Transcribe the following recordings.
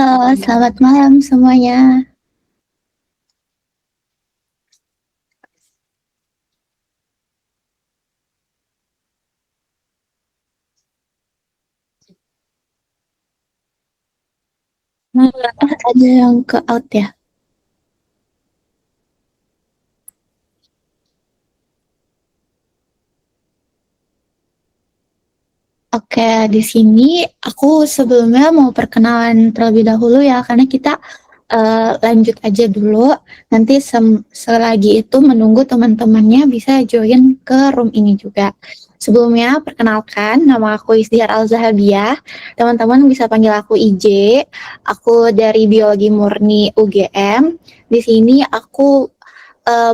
Halo, selamat malam semuanya. Ada yang ke out ya? Oke, di sini aku sebelumnya mau perkenalan terlebih dahulu ya, karena kita lanjut aja dulu. Nanti selagi itu menunggu teman-temannya bisa join ke room ini juga. Sebelumnya, perkenalkan, nama aku Izdihar Al-Zahabiyah. Teman-teman bisa panggil aku IJ. Aku dari Biologi Murni UGM. Di sini aku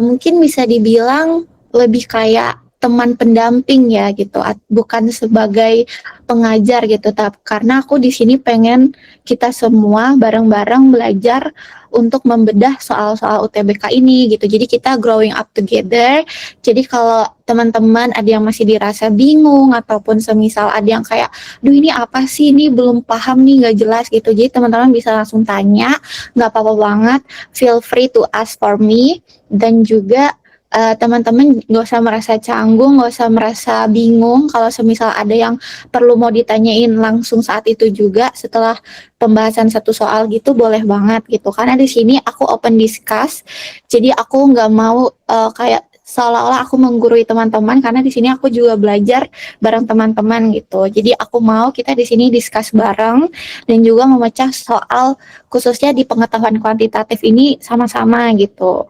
mungkin bisa dibilang lebih kayak teman pendamping ya gitu, bukan sebagai pengajar gitu, tapi karena aku di sini pengen kita semua bareng-bareng belajar untuk membedah soal-soal UTBK ini gitu. Jadi kita growing up together. Jadi kalau teman-teman ada yang masih dirasa bingung ataupun semisal ada yang kayak, duh ini apa sih, ini belum paham nih, nggak jelas gitu. Jadi teman-teman bisa langsung tanya, nggak apa-apa banget. Feel free to ask for me. Dan juga teman-teman nggak usah merasa canggung, nggak usah merasa bingung kalau semisal ada yang perlu mau ditanyain langsung saat itu juga setelah pembahasan satu soal gitu, boleh banget gitu. Karena di sini aku open discuss, jadi aku nggak mau kayak seolah-olah aku menggurui teman-teman, karena di sini aku juga belajar bareng teman-teman gitu. Jadi aku mau kita di sini discuss bareng dan juga memecah soal khususnya di pengetahuan kuantitatif ini sama-sama gitu.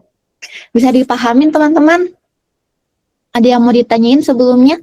Bisa dipahamin teman-teman? Ada yang mau ditanyain sebelumnya?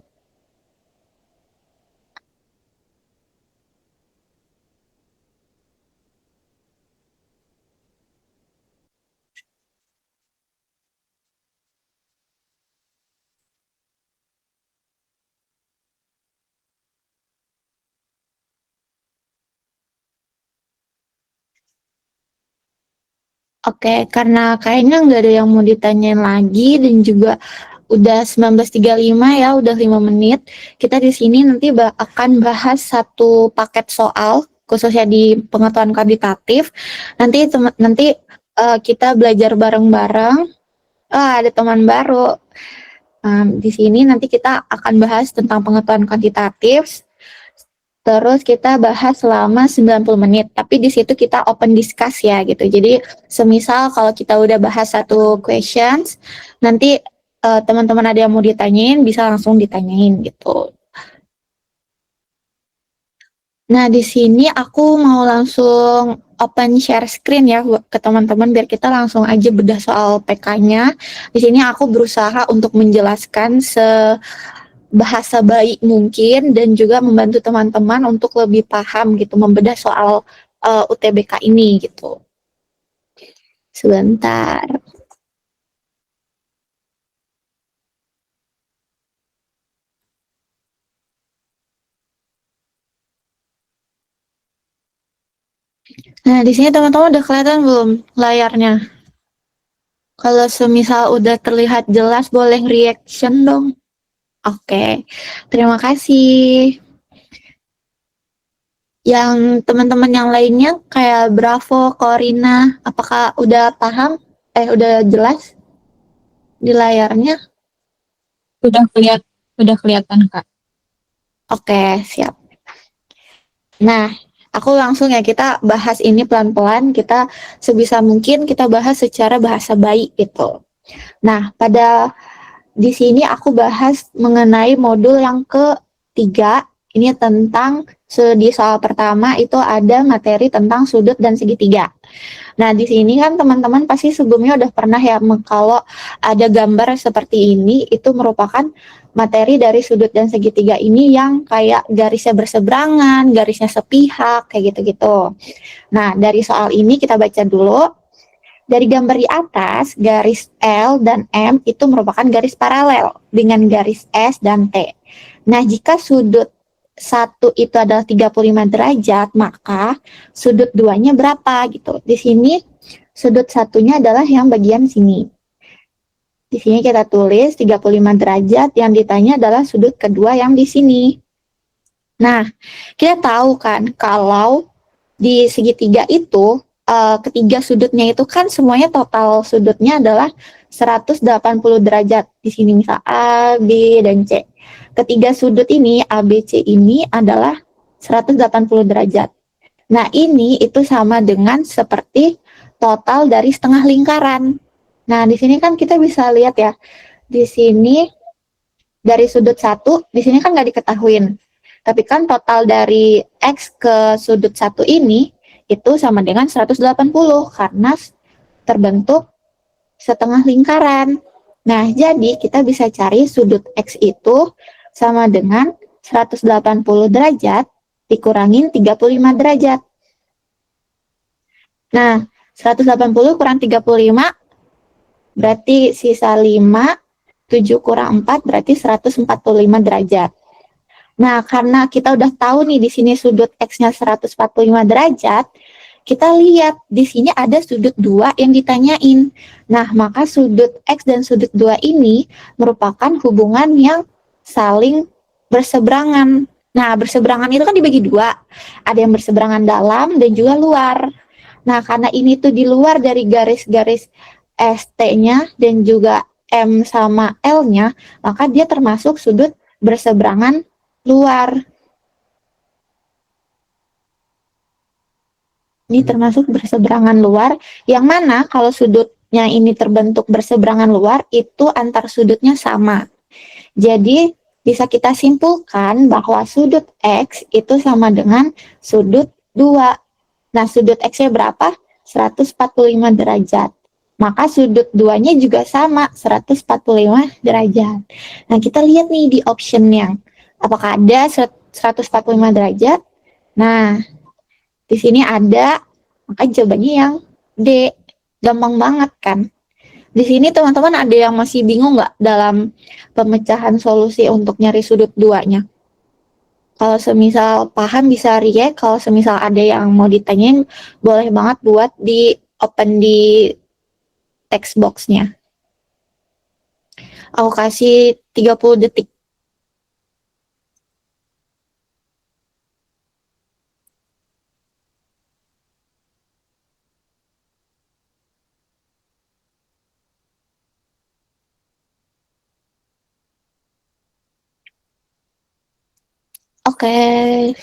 Oke, karena kayaknya nggak ada yang mau ditanyain lagi dan juga udah 19.35 ya, udah 5 menit. Kita di sini nanti akan bahas satu paket soal khususnya di pengetahuan kuantitatif. Nanti kita belajar bareng-bareng. Ada teman baru. Di sini nanti kita akan bahas tentang pengetahuan kuantitatif. Terus kita bahas selama 90 menit, tapi di situ kita open discuss ya gitu. Jadi semisal kalau kita udah bahas satu questions, nanti teman-teman ada yang mau ditanyain, bisa langsung ditanyain gitu. Nah, di sini aku mau langsung open share screen ya ke teman-teman biar kita langsung aja bedah soal PK-nya. Di sini aku berusaha untuk menjelaskan bahasa baik mungkin dan juga membantu teman-teman untuk lebih paham gitu membedah soal UTBK ini gitu. Sebentar. Nah, di sini teman-teman udah kelihatan belum layarnya? Kalau semisal udah terlihat jelas boleh reaction dong. Oke. Terima kasih. Yang teman-teman yang lainnya kayak Bravo, Corina, apakah udah paham? Udah jelas di layarnya? Udah udah kelihatan Kak. Oke, siap. Nah, aku langsung ya, kita bahas ini pelan-pelan, kita sebisa mungkin kita bahas secara bahasa baik gitu. Nah, di sini aku bahas mengenai modul yang ketiga, ini tentang di soal pertama itu ada materi tentang sudut dan segitiga. Nah, di sini kan teman-teman pasti sebelumnya udah pernah ya, kalau ada gambar seperti ini, itu merupakan materi dari sudut dan segitiga ini yang kayak garisnya berseberangan, garisnya sepihak, kayak gitu-gitu. Nah, dari soal ini kita baca dulu. Dari gambar di atas, garis L dan M itu merupakan garis paralel dengan garis S dan T. Nah, jika sudut satu itu adalah 35 derajat, maka sudut duanya berapa gitu. Di sini sudut satunya adalah yang bagian sini. Di sini kita tulis 35 derajat, yang ditanya adalah sudut kedua yang di sini. Nah, kita tahu kan kalau di segitiga itu ketiga sudutnya itu kan semuanya total sudutnya adalah 180 derajat. Di sini misal A, B, dan C. Ketiga sudut ini A, B, C ini adalah 180 derajat. Nah, ini itu sama dengan seperti total dari setengah lingkaran. Nah, di sini kan kita bisa lihat ya. Di sini dari sudut satu, di sini kan nggak diketahuin. Tapi kan total dari X ke sudut satu ini itu sama dengan 180 karena terbentuk setengah lingkaran. Nah, jadi kita bisa cari sudut X itu sama dengan 180 derajat dikurangin 35 derajat. Nah, 180 kurang 35 berarti sisa 5, 7 kurang 4 berarti 145 derajat. Nah, karena kita udah tahu nih di sini sudut X-nya 145 derajat, kita lihat di sini ada sudut 2 yang ditanyain. Nah, maka sudut X dan sudut 2 ini merupakan hubungan yang saling berseberangan. Nah, berseberangan itu kan dibagi dua. Ada yang berseberangan dalam dan juga luar. Nah, karena ini tuh di luar dari garis-garis ST-nya dan juga M sama L-nya, maka dia termasuk sudut berseberangan luar. Ini termasuk berseberangan luar, yang mana kalau sudutnya ini terbentuk berseberangan luar, itu antar sudutnya sama. Jadi, bisa kita simpulkan bahwa sudut X itu sama dengan sudut 2. Nah, sudut X-nya berapa? 145 derajat. Maka sudut 2-nya juga sama, 145 derajat. Nah, kita lihat nih di option yang apakah ada 145 derajat? Nah, di sini ada, maka jawabannya yang D. Gampang banget kan? Di sini teman-teman ada yang masih bingung nggak dalam pemecahan solusi untuk nyari sudut 2-nya? Kalau semisal paham bisa react, kalau semisal ada yang mau ditanyain, boleh banget buat di open di text box-nya. Aku kasih 30 detik. Oke.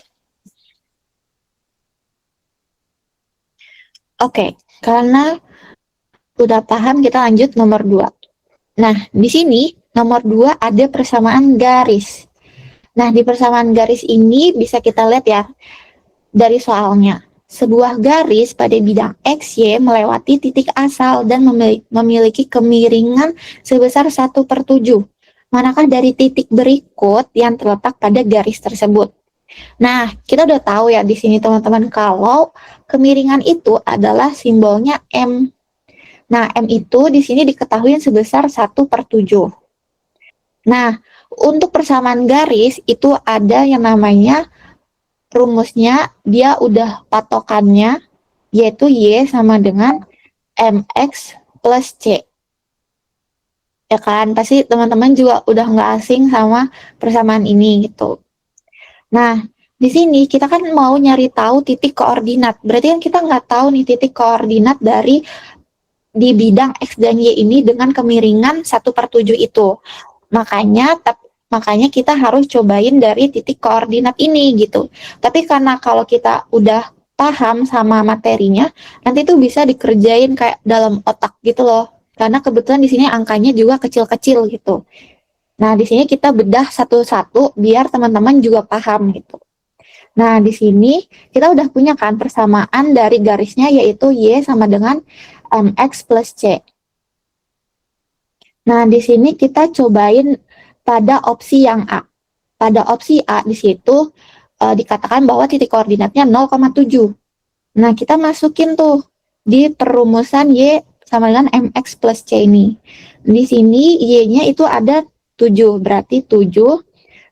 Oke, karena udah paham kita lanjut nomor 2. Nah, di sini nomor 2 ada persamaan garis. Nah, di persamaan garis ini bisa kita lihat ya dari soalnya. Sebuah garis pada bidang XY melewati titik asal dan memiliki kemiringan sebesar 1/7. Manakah dari titik berikut yang terletak pada garis tersebut? Nah, kita udah tahu ya di sini teman-teman kalau kemiringan itu adalah simbolnya M. Nah, M itu di sini diketahui sebesar 1/7. Nah, untuk persamaan garis itu ada yang namanya rumusnya, dia udah patokannya, yaitu Y sama dengan MX plus C. Ya kan, pasti teman-teman juga udah nggak asing sama persamaan ini gitu. Nah, di sini kita kan mau nyari tahu titik koordinat. Berarti kan kita nggak tahu nih titik koordinat dari di bidang X dan Y ini dengan kemiringan 1/7 itu. Makanya kita harus cobain dari titik koordinat ini gitu. Tapi karena kalau kita udah paham sama materinya, nanti tuh bisa dikerjain kayak dalam otak gitu loh. Karena kebetulan di sini angkanya juga kecil-kecil gitu. Nah, di sini kita bedah satu-satu biar teman-teman juga paham gitu. Nah, di sini kita udah punya kan persamaan dari garisnya yaitu Y sama dengan MX plus C. Nah, di sini kita cobain pada opsi yang A. Pada opsi A di situ dikatakan bahwa titik koordinatnya 0,7. Nah, kita masukin tuh di perumusan Y sama dengan MX plus C ini. Di sini Y-nya itu ada 7, berarti 7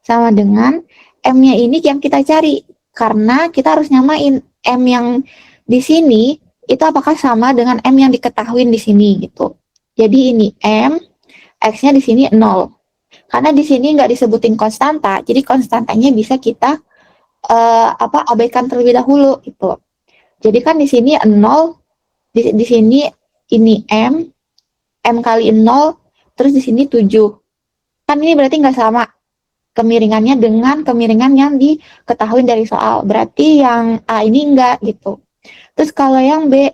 sama dengan M-nya ini yang kita cari. Karena kita harus nyamain M yang di sini itu apakah sama dengan M yang diketahui di sini gitu. Jadi ini M, X-nya di sini 0. Karena di sini nggak disebutin konstanta, jadi konstantanya bisa kita abaikan terlebih dahulu gitu. Jadi kan di sini 0, di sini ini M kali 0, terus di sini 7. Kan ini berarti nggak sama kemiringannya dengan kemiringan yang diketahui dari soal. Berarti yang A ini enggak gitu. Terus kalau yang B,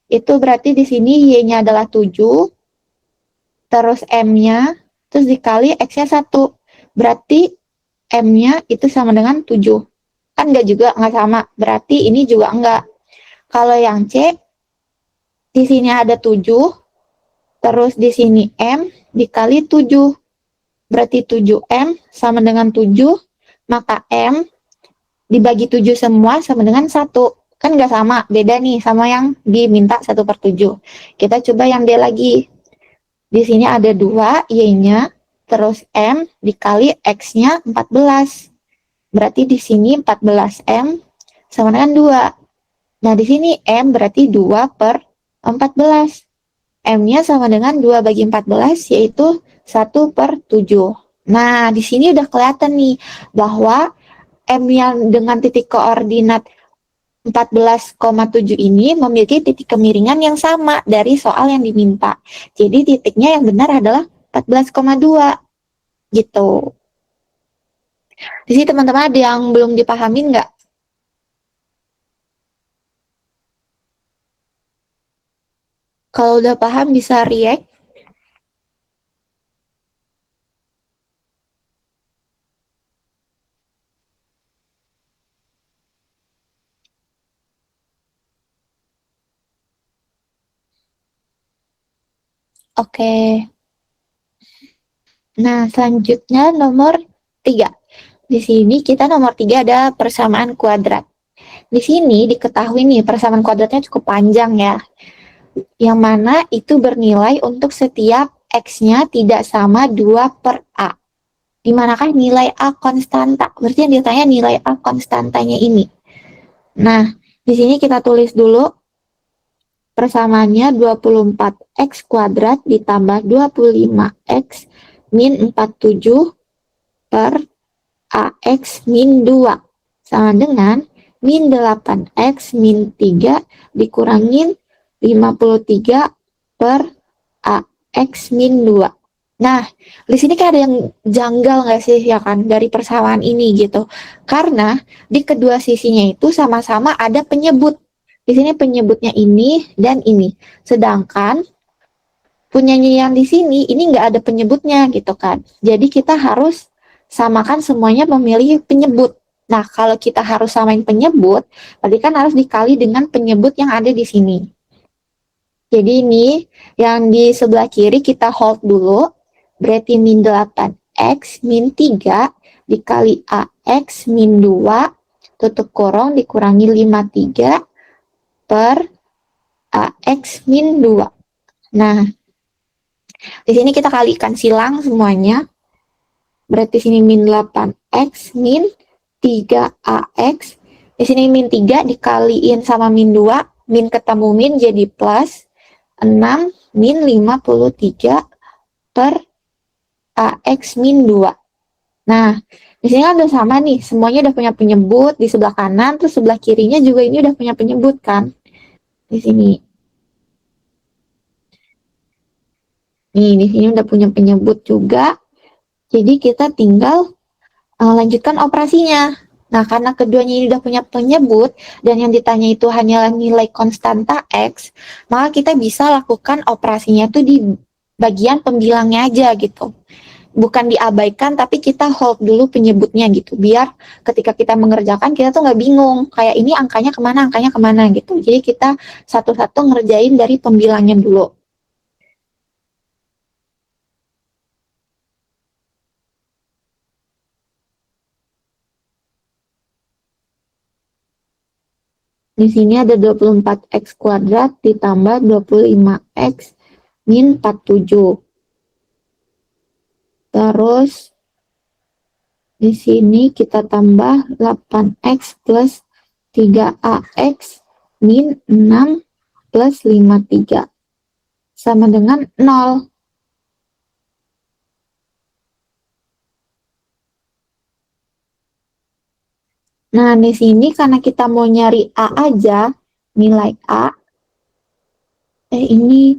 itu berarti di sini Y-nya adalah 7, terus M-nya, terus dikali X-nya 1. Berarti M-nya itu sama dengan 7. Kan enggak juga, enggak sama. Berarti ini juga enggak. Kalau yang C, di sini ada 7, terus di sini M dikali 7. Berarti 7M sama dengan 7, maka M dibagi 7 semua sama dengan 1. Kan nggak sama, beda nih sama yang diminta 1/7. Kita coba yang D lagi. Di sini ada 2, Y-nya, terus M dikali X-nya 14. Berarti di sini 14M sama dengan 2. Nah, di sini M berarti 2/14. M-nya sama dengan 2 bagi 14, yaitu 1/7. Nah, di sini udah kelihatan nih bahwa M yang dengan titik koordinat 14,7 ini memiliki titik kemiringan yang sama dari soal yang diminta. Jadi titiknya yang benar adalah 14,2 gitu. Di sini teman-teman ada yang belum dipahamin nggak? Kalau udah paham bisa react. Oke. Nah, selanjutnya nomor 3. Di sini kita nomor 3 ada persamaan kuadrat. Di sini diketahui nih persamaan kuadratnya cukup panjang ya. Yang mana itu bernilai untuk setiap X-nya tidak sama 2/A. Dimanakah nilai A konstanta? Berarti yang ditanya nilai A konstantanya ini. Nah, di sini kita tulis dulu persamaannya 24X kuadrat ditambah 25X min 47 per AX min 2 sama dengan min 8X min 3 dikurangin 53 per AX min 2. Nah, di sini kayak ada yang janggal nggak sih ya kan dari persamaan ini gitu. Karena di kedua sisinya itu sama-sama ada penyebut. Di sini penyebutnya ini dan ini. Sedangkan punyanya yang di sini ini nggak ada penyebutnya gitu kan. Jadi kita harus samakan semuanya memilih penyebut. Nah, kalau kita harus samain penyebut, berarti kan harus dikali dengan penyebut yang ada di sini. Jadi ini yang di sebelah kiri kita hold dulu. Berarti min 8X min 3 dikali AX min 2 tutup kurung dikurangi 53 per AX min 2. Nah, di sini kita kalikan silang semuanya. Berarti sini min 8X min 3AX. Di sini min 3 dikaliin sama min 2. Min ketemu min jadi plus 6 min 53 per AX min 2. Nah, di sini kan udah sama nih, semuanya udah punya penyebut di sebelah kanan, terus sebelah kirinya juga ini udah punya penyebut kan. Di sini. Nih, di sini udah punya penyebut juga. Jadi kita tinggal lanjutkan operasinya. Nah, karena keduanya ini udah punya penyebut dan yang ditanya itu hanyalah nilai konstanta X, maka kita bisa lakukan operasinya tuh di bagian pembilangnya aja gitu. Bukan diabaikan, tapi kita hold dulu penyebutnya gitu. Biar ketika kita mengerjakan, kita tuh nggak bingung. Kayak ini angkanya kemana gitu. Jadi kita satu-satu ngerjain dari pembilangnya dulu. Di sini ada 24X kuadrat ditambah 25X min 47. Terus di sini kita tambah 8X plus 3AX min 6 plus 53 sama dengan 0. Nah, di sini karena kita mau nyari A aja, nilai A. Ini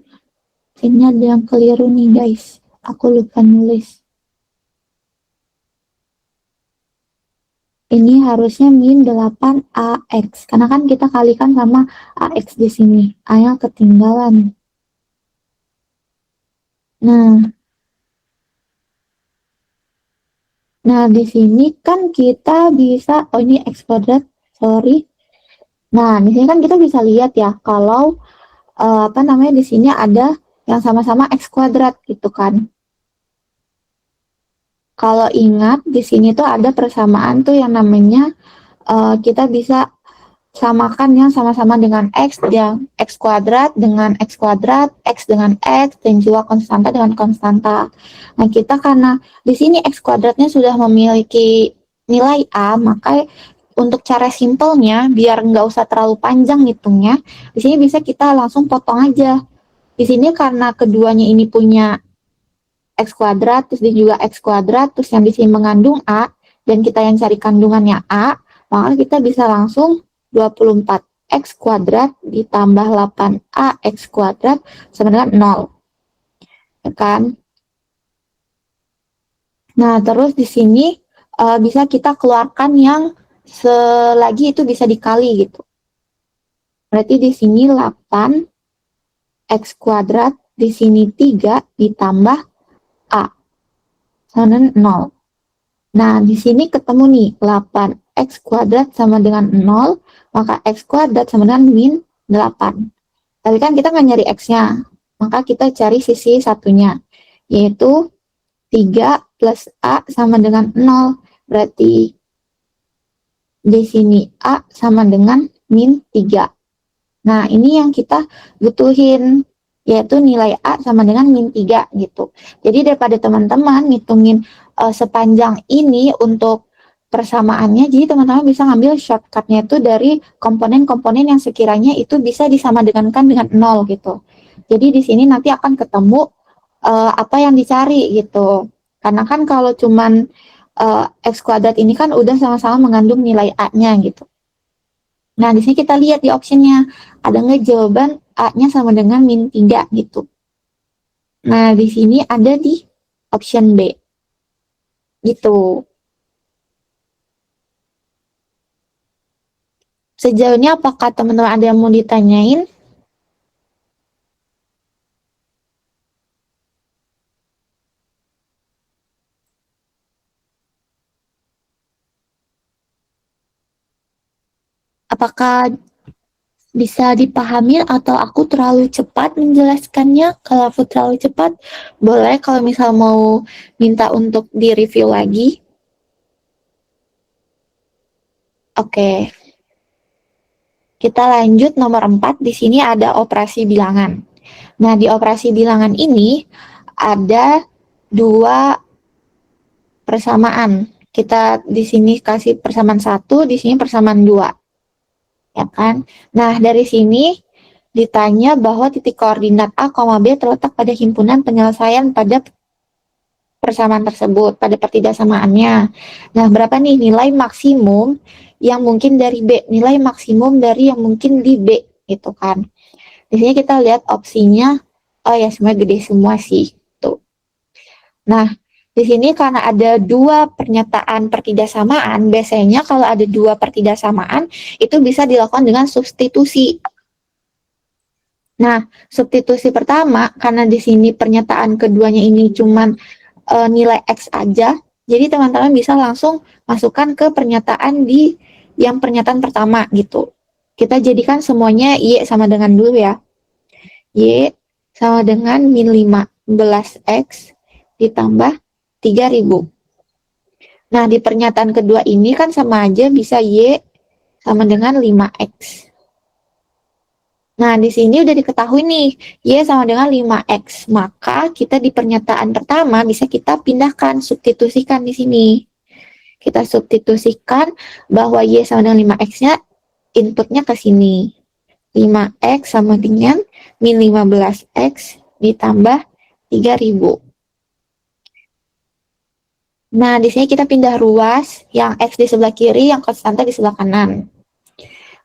ada yang keliru nih guys. Aku lupa nulis. Ini harusnya min 8AX. Karena kan kita kalikan sama AX di sini. A-nya ketinggalan. Nah, di sini kan kita bisa, oh ini X kuadrat, sorry. Nah, di sini kan kita bisa lihat ya, kalau di sini ada yang sama-sama X kuadrat gitu kan. Kalau ingat, di sini tuh ada persamaan tuh yang namanya kita bisa samakan yang sama-sama dengan X, yang X kuadrat dengan X kuadrat, X dengan X, dan juga konstanta dengan konstanta. Nah, kita karena di sini X kuadratnya sudah memiliki nilai A, maka untuk cara simpelnya, biar nggak usah terlalu panjang hitungnya, di sini bisa kita langsung potong aja. Di sini karena keduanya ini punya X kuadrat, terus dia juga X kuadrat, terus yang di sini mengandung A, dan kita yang cari kandungannya A, maka kita bisa langsung 24X kuadrat ditambah 8AX kuadrat sama dengan 0. Ya kan? Nah, terus di sini bisa kita keluarkan yang selagi itu bisa dikali gitu. Berarti di sini 8X kuadrat, di sini 3 ditambah A sama dengan 0. Nah, di sini ketemu nih, 8X kuadrat sama dengan 0, maka X kuadrat sama dengan min 8. Tapi kan kita nggak nyari X-nya, maka kita cari sisi satunya, yaitu 3 plus A sama dengan 0. Berarti di sini A sama dengan min 3. Nah, ini yang kita butuhin, yaitu nilai A sama dengan min 3 gitu. Jadi daripada teman-teman ngitungin sepanjang ini untuk persamaannya, jadi teman-teman bisa ngambil shortcutnya itu dari komponen-komponen yang sekiranya itu bisa disamadengankan dengan 0 gitu. Jadi di sini nanti akan ketemu apa yang dicari gitu. Karena kan kalau cuman X kuadrat ini kan udah sama-sama mengandung nilai A-nya gitu. Nah, di sini kita lihat di optionnya, ada nggak jawaban A-nya sama dengan min 3 gitu. Nah, di sini ada di option B. Gitu. Sejauh ini apakah teman-teman ada yang mau ditanyain? Apakah bisa dipahami atau aku terlalu cepat menjelaskannya? Kalau aku terlalu cepat, boleh kalau misal mau minta untuk di-review lagi. Oke. Kita lanjut nomor 4, di sini ada operasi bilangan. Nah, di operasi bilangan ini ada dua persamaan. Kita di sini kasih persamaan 1, di sini persamaan 2. Ya kan? Nah, dari sini ditanya bahwa titik koordinat A, B terletak pada himpunan penyelesaian pada persamaan tersebut, pada pertidaksamaannya. Nah, berapa nih nilai maksimum yang mungkin dari B, nilai maksimum dari yang mungkin di B, gitu kan. Di sini kita lihat opsinya, oh ya semuanya gede semua sih. Tuh. Nah, di sini karena ada dua pernyataan pertidaksamaan, biasanya kalau ada dua pertidaksamaan, itu bisa dilakukan dengan substitusi. Nah, substitusi pertama, karena di sini pernyataan keduanya ini cuman nilai X aja, jadi teman-teman bisa langsung masukkan ke pernyataan di yang pernyataan pertama gitu. Kita jadikan semuanya Y sama dengan dulu ya. Y sama dengan min 15X ditambah 3000. Nah, di pernyataan kedua ini kan sama aja bisa Y sama dengan 5X. Nah, di sini udah diketahui nih, Y sama dengan 5X. Maka kita di pernyataan pertama bisa kita pindahkan, substitusikan di sini. Kita substitusikan bahwa Y sama dengan 5X-nya, inputnya ke sini. 5X sama dengan min 15X ditambah 3000. Nah, di sini kita pindah ruas, yang X di sebelah kiri, yang konstanta di sebelah kanan.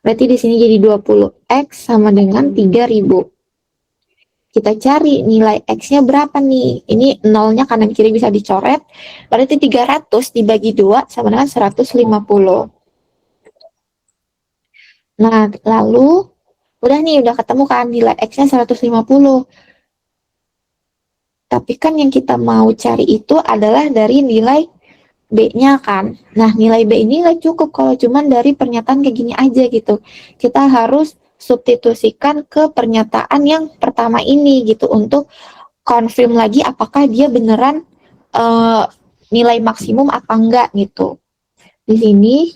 Berarti di sini jadi 20X sama dengan 3000. Kita cari nilai X-nya berapa nih? Ini nolnya kanan kiri bisa dicoret. Berarti 300 dibagi 2 sama dengan 150. Nah, lalu udah nih, udah ketemu kan nilai X-nya 150. Tapi kan yang kita mau cari itu adalah dari nilai B-nya kan. Nah, nilai B ini nggak cukup kalau cuman dari pernyataan kayak gini aja gitu. Kita harus substitusikan ke pernyataan yang pertama ini gitu untuk confirm lagi apakah dia beneran nilai maksimum apa enggak gitu. Di sini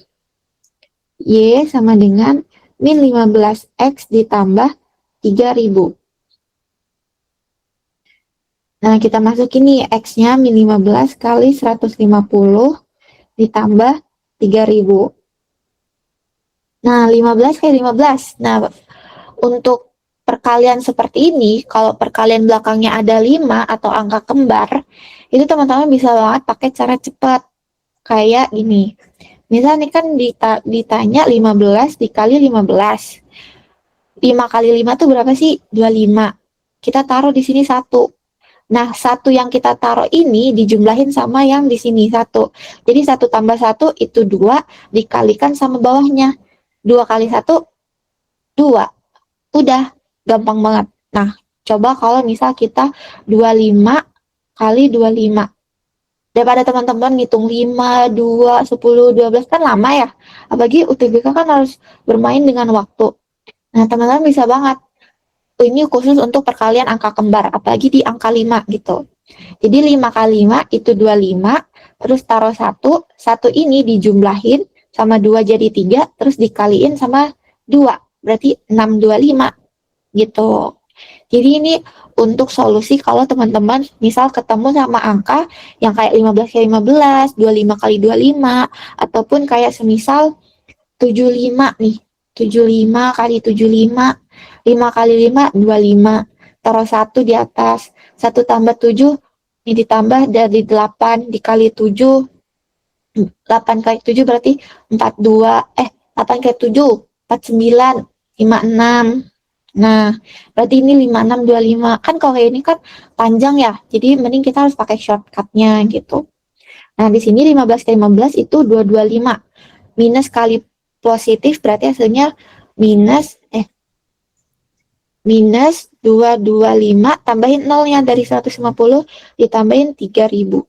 Y sama dengan min 15X ditambah 3000. Nah, kita masukin nih X-nya min 15 kali 150 ditambah 3000. Nah, 15 kali 15. Nah, untuk perkalian seperti ini, kalau perkalian belakangnya ada 5 atau angka kembar, itu teman-teman bisa banget pakai cara cepat. Kayak gini. Misalnya kan ditanya 15 dikali 15. 5 kali 5 itu berapa sih? 25. Kita taruh di sini 1. Nah, 1 yang kita taruh ini dijumlahin sama yang di sini 1. Jadi 1 tambah 1 itu 2 dikalikan sama bawahnya. 2 kali 1, 2. Udah, gampang banget. Nah, coba kalau misal kita 25 kali 25. Daripada teman-teman ngitung 5, 2, 10, 12 kan lama ya. Apalagi UTBK kan harus bermain dengan waktu. Nah, teman-teman bisa banget. Ini khusus untuk perkalian angka kembar, apalagi di angka 5 gitu. Jadi 5 kali 5 itu 25, terus taruh 1, 1 ini dijumlahin sama 2 jadi 3, terus dikaliin sama 2, berarti 625 gitu. Jadi ini untuk solusi kalau teman-teman misal ketemu sama angka yang kayak 15 kali 15, 25 kali 25, ataupun kayak semisal 75 nih, 75 kali 75, 5 kali 5, 25, taruh 1 di atas, 1 tambah 7, ini ditambah dari 8 dikali 7, 8 kali 7 berarti 42, 8 kali 7, 49, 56. Nah, berarti ini 5625. Kan kalau kayak ini kan panjang ya, jadi mending kita harus pakai shortcutnya gitu. Nah, di sini 15 kali 15 itu 225. Minus kali positif berarti hasilnya minus 225, tambahin nolnya dari 150 ditambahin 3000.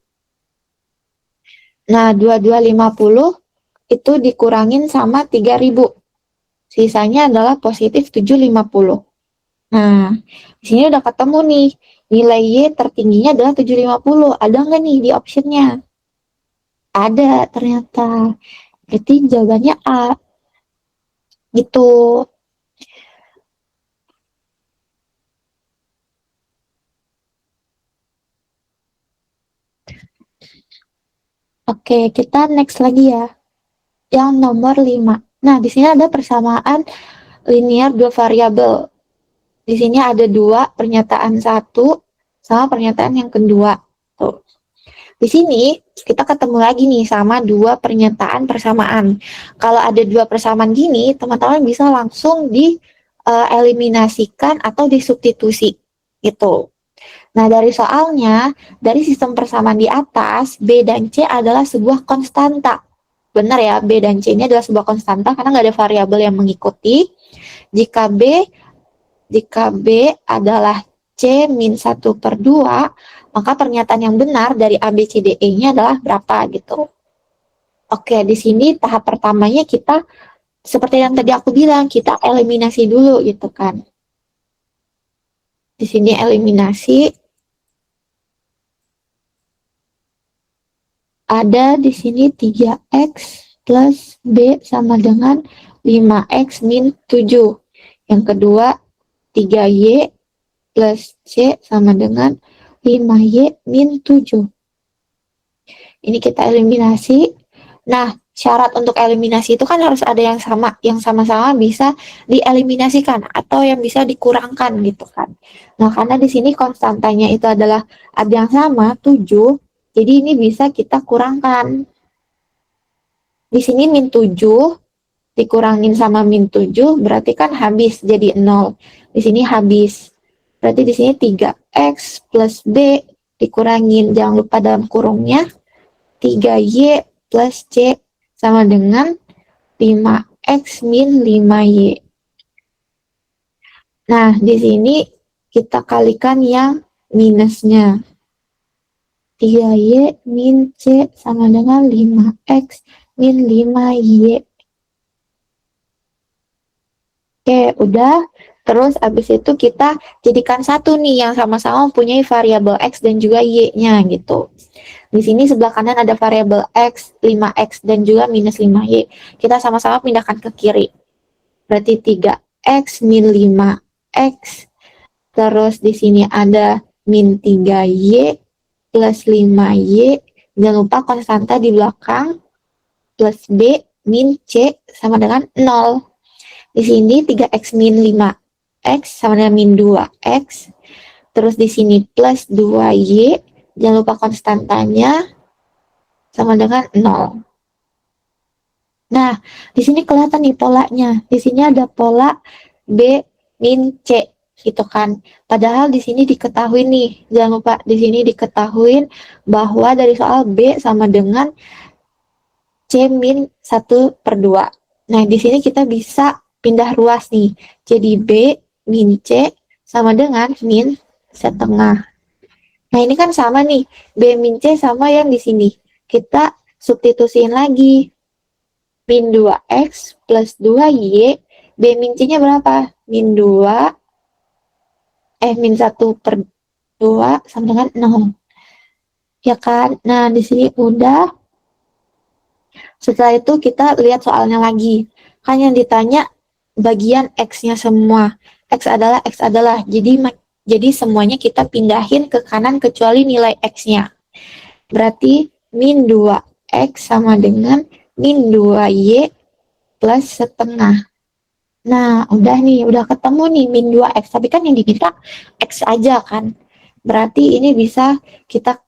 Nah, 2250 itu dikurangin sama 3000. Sisanya adalah positif 750. Nah, di sini udah ketemu nih. Nilai Y tertingginya adalah 750. Ada nggak nih di optionnya? Ada ternyata. Berarti jawabannya A. Gitu. Oke, kita next lagi ya. Yang nomor 5. Nah, di sini ada persamaan linear dua variabel. Di sini ada dua, pernyataan satu sama pernyataan yang kedua. Tuh. Di sini kita ketemu lagi nih sama dua pernyataan persamaan. Kalau ada dua persamaan gini, teman-teman bisa langsung dieliminasikan atau disubstitusi gitu. Nah, dari soalnya, dari sistem persamaan di atas, B dan C adalah sebuah konstanta. Benar ya, B dan C ini adalah sebuah konstanta karena nggak ada variabel yang mengikuti. Jika B adalah C min 1/2, maka pernyataan yang benar dari A, B, C, D, E-nya adalah berapa gitu. Oke, di sini tahap pertamanya kita, seperti yang tadi aku bilang, kita eliminasi dulu gitu kan. Di sini eliminasi, ada di sini 3X plus B sama dengan 5X min 7. Yang kedua, 3Y plus C sama dengan 5Y min 7. Ini kita eliminasi. Nah, syarat untuk eliminasi itu kan harus ada yang sama-sama bisa dieliminasikan atau yang bisa dikurangkan gitu kan. Nah, karena di sini konstantanya itu adalah ada yang sama, 7, Jadi ini bisa kita kurangkan. Di sini min 7 dikurangin sama min 7 berarti kan habis jadi 0. Di sini habis. Berarti di sini 3x plus b dikurangin, jangan lupa dalam kurungnya 3y plus c sama dengan 5x min 5y. Nah, di sini kita kalikan yang minusnya. 3y min c sama dengan 5x min 5y. Oke, udah. Terus abis itu kita jadikan satu nih yang sama-sama mempunyai variabel x dan juga y-nya gitu. Di sini sebelah kanan ada variabel x, 5x dan juga minus 5y. Kita sama-sama pindahkan ke kiri. Berarti 3x min 5x. Terus di sini ada min 3y plus 5y. Jangan lupa konstanta di belakang plus b min c sama dengan 0. Di sini 3x min 5x sama dengan min 2x. Terus di sini plus 2y. Jangan lupa konstantanya sama dengan 0. Nah, di sini kelihatan nih polanya. Di sini ada pola B min C gitu kan. Padahal di sini diketahui nih, jangan lupa di sini diketahui bahwa dari soal B sama dengan C min 1/2. Nah, di sini kita bisa pindah ruas nih. Jadi B min C sama dengan min setengah. Nah, ini kan sama nih. B min C sama yang di sini. Kita substitusiin lagi. Min 2x plus 2y. B min C-nya berapa? Min 2. Min 1/2 sama dengan 0. Ya kan? Nah, di sini udah. Setelah itu kita lihat soalnya lagi. Kan yang ditanya bagian X-nya semua. X adalah. Jadi semuanya kita pindahin ke kanan kecuali nilai X-nya. Berarti min 2X sama dengan min 2Y plus setengah. Nah, udah nih, udah ketemu nih min 2X. Tapi kan yang diminta X aja kan. Berarti ini bisa kita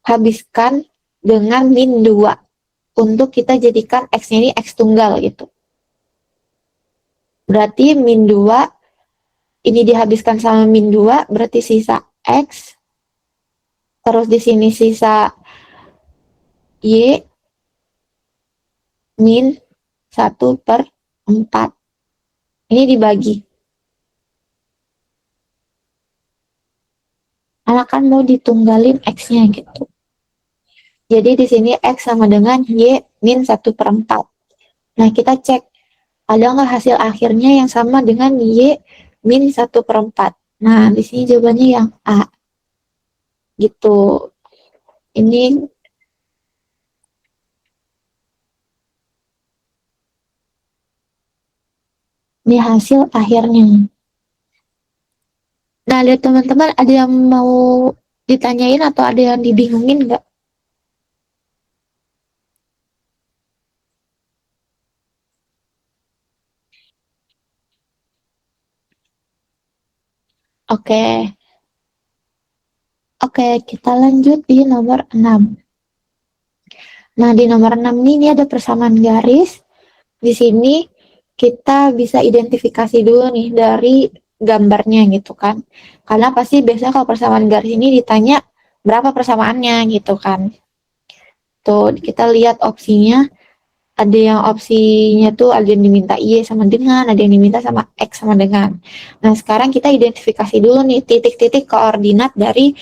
habiskan dengan min 2 untuk kita jadikan X-nya ini X tunggal gitu. Berarti min 2 ini dihabiskan sama min 2 berarti sisa X. Terus di sini sisa Y min 1/4. Ini dibagi. Karena kan mau ditunggalin X-nya gitu. Jadi di sini X sama dengan Y min 1/4. Nah, kita cek ada nggak hasil akhirnya yang sama dengan Y min 1/4. Nah, di sini jawabannya yang A. Gitu. Ini hasil akhirnya. Nah, lihat teman-teman ada yang mau ditanyain atau ada yang dibingungin nggak? Oke. Oke, kita lanjut di nomor 6. Nah, di nomor 6 ini ada persamaan garis. Di sini kita bisa identifikasi dulu nih dari gambarnya gitu kan. Karena pasti biasanya kalau persamaan garis ini ditanya berapa persamaannya gitu kan. Tuh, kita lihat opsinya. Ada yang opsinya tuh ada yang diminta Y sama dengan, ada yang diminta sama X sama dengan. Nah, sekarang kita identifikasi dulu nih titik-titik koordinat dari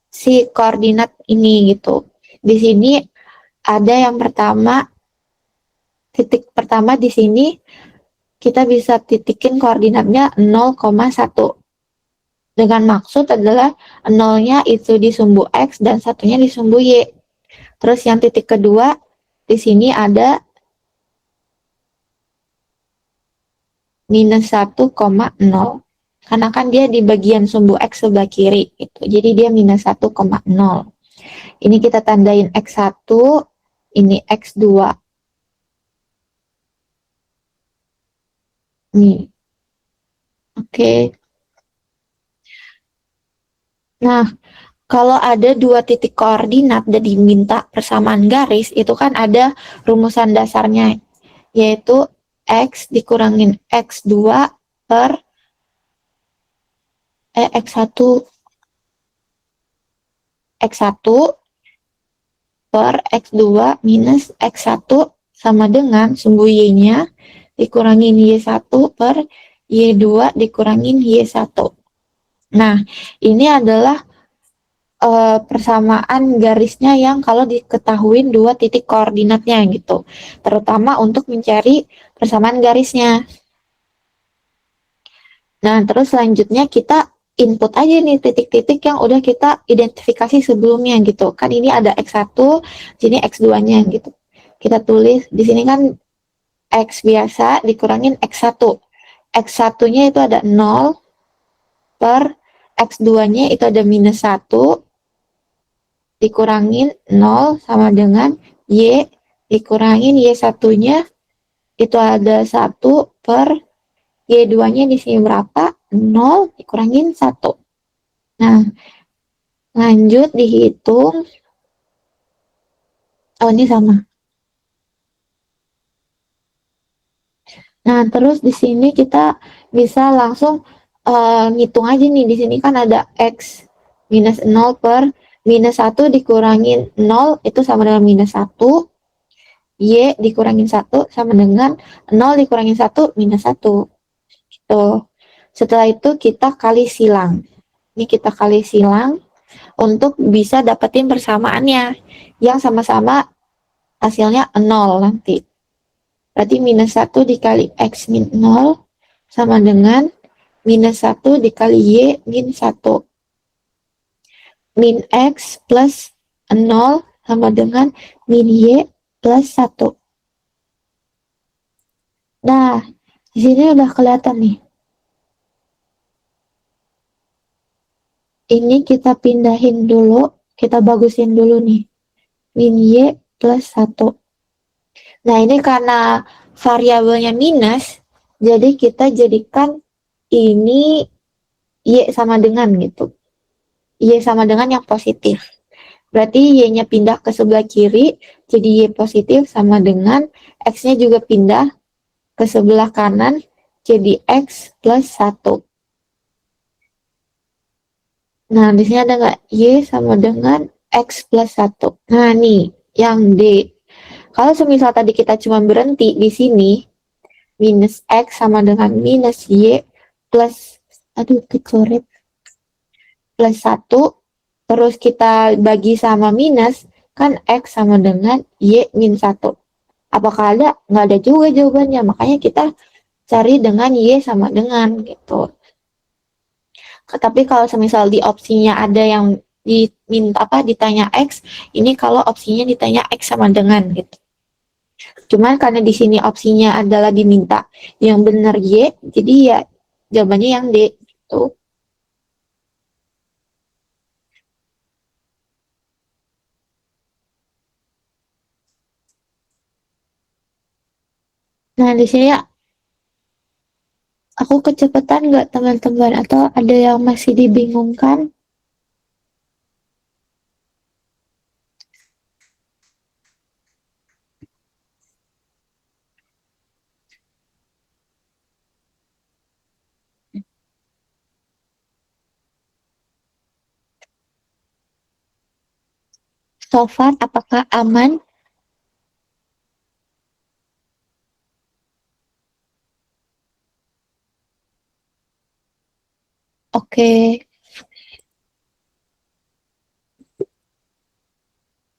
si koordinat ini gitu. Di sini ada yang pertama, titik pertama di sini kita bisa titikin koordinatnya 0,1. Dengan maksud adalah 0-nya itu di sumbu X dan satunya di sumbu Y. Terus yang titik kedua di sini ada minus 1,0. Karena kan dia di bagian sumbu X sebelah kiri. Gitu. Jadi dia minus 1,0. Ini kita tandain X1, ini X2. Nih. Oke. Nah, kalau ada dua titik koordinat dan diminta persamaan garis, itu kan ada rumusan dasarnya, yaitu X dikurangin X2 per X1 per X2 minus X1 sama dengan sumbu Y-nya dikurangin Y1 per Y2 dikurangin Y1. Nah, ini adalah persamaan garisnya yang kalau diketahui dua titik koordinatnya gitu. Terutama untuk mencari persamaan garisnya. Nah, terus selanjutnya kita input aja nih titik-titik yang udah kita identifikasi sebelumnya gitu. Kan ini ada X1, sini X2-nya gitu. Kita tulis di sini kan X biasa dikurangin X1. X1-nya itu ada 0 per X2-nya itu ada minus 1 dikurangin 0 sama dengan Y dikurangin Y1-nya itu ada 1 per Y2-nya di sini berapa? 0 dikurangin 1. Nah, lanjut dihitung. Oh, ini sama. Nah, terus di sini kita bisa langsung ngitung aja nih. Di sini kan ada X minus 0 per minus 1 dikurangin 0 itu sama dengan minus 1. Y dikurangin 1 sama dengan 0 dikurangin 1 minus 1. Gitu. Setelah itu kita kali silang. Ini kita kali silang untuk bisa dapetin persamaannya yang sama-sama hasilnya 0 nanti. Berarti minus 1 dikali X min 0 sama dengan minus 1 dikali Y min 1. Min X plus 0 sama dengan min Y plus 1. Nah, di sini udah kelihatan nih. Ini kita pindahin dulu, kita bagusin dulu nih. Min Y plus 1. Nah, ini karena variabelnya minus, jadi kita jadikan ini Y sama dengan gitu. Y sama dengan yang positif. Berarti Y-nya pindah ke sebelah kiri, jadi Y positif sama dengan X-nya juga pindah ke sebelah kanan, jadi X plus 1. Nah, di sini ada nggak? Y sama dengan X plus 1. Nah, nih, yang D. Kalau semisal tadi kita cuma berhenti di sini, minus X sama dengan minus Y plus, kecoret, plus 1, terus kita bagi sama minus, kan X sama dengan Y min 1. Apakah ada? Nggak ada juga jawabannya, makanya kita cari dengan Y sama dengan, gitu. Tapi kalau semisal di opsinya ada yang ditanya X, ini kalau opsinya ditanya X sama dengan, gitu. Cuman karena di sini opsinya adalah diminta yang benar Y, jadi ya jawabannya yang D. Gitu. Nah, di sini ya, aku kecepatan nggak teman-teman? Atau ada yang masih dibingungkan? So far, apakah aman? Oke.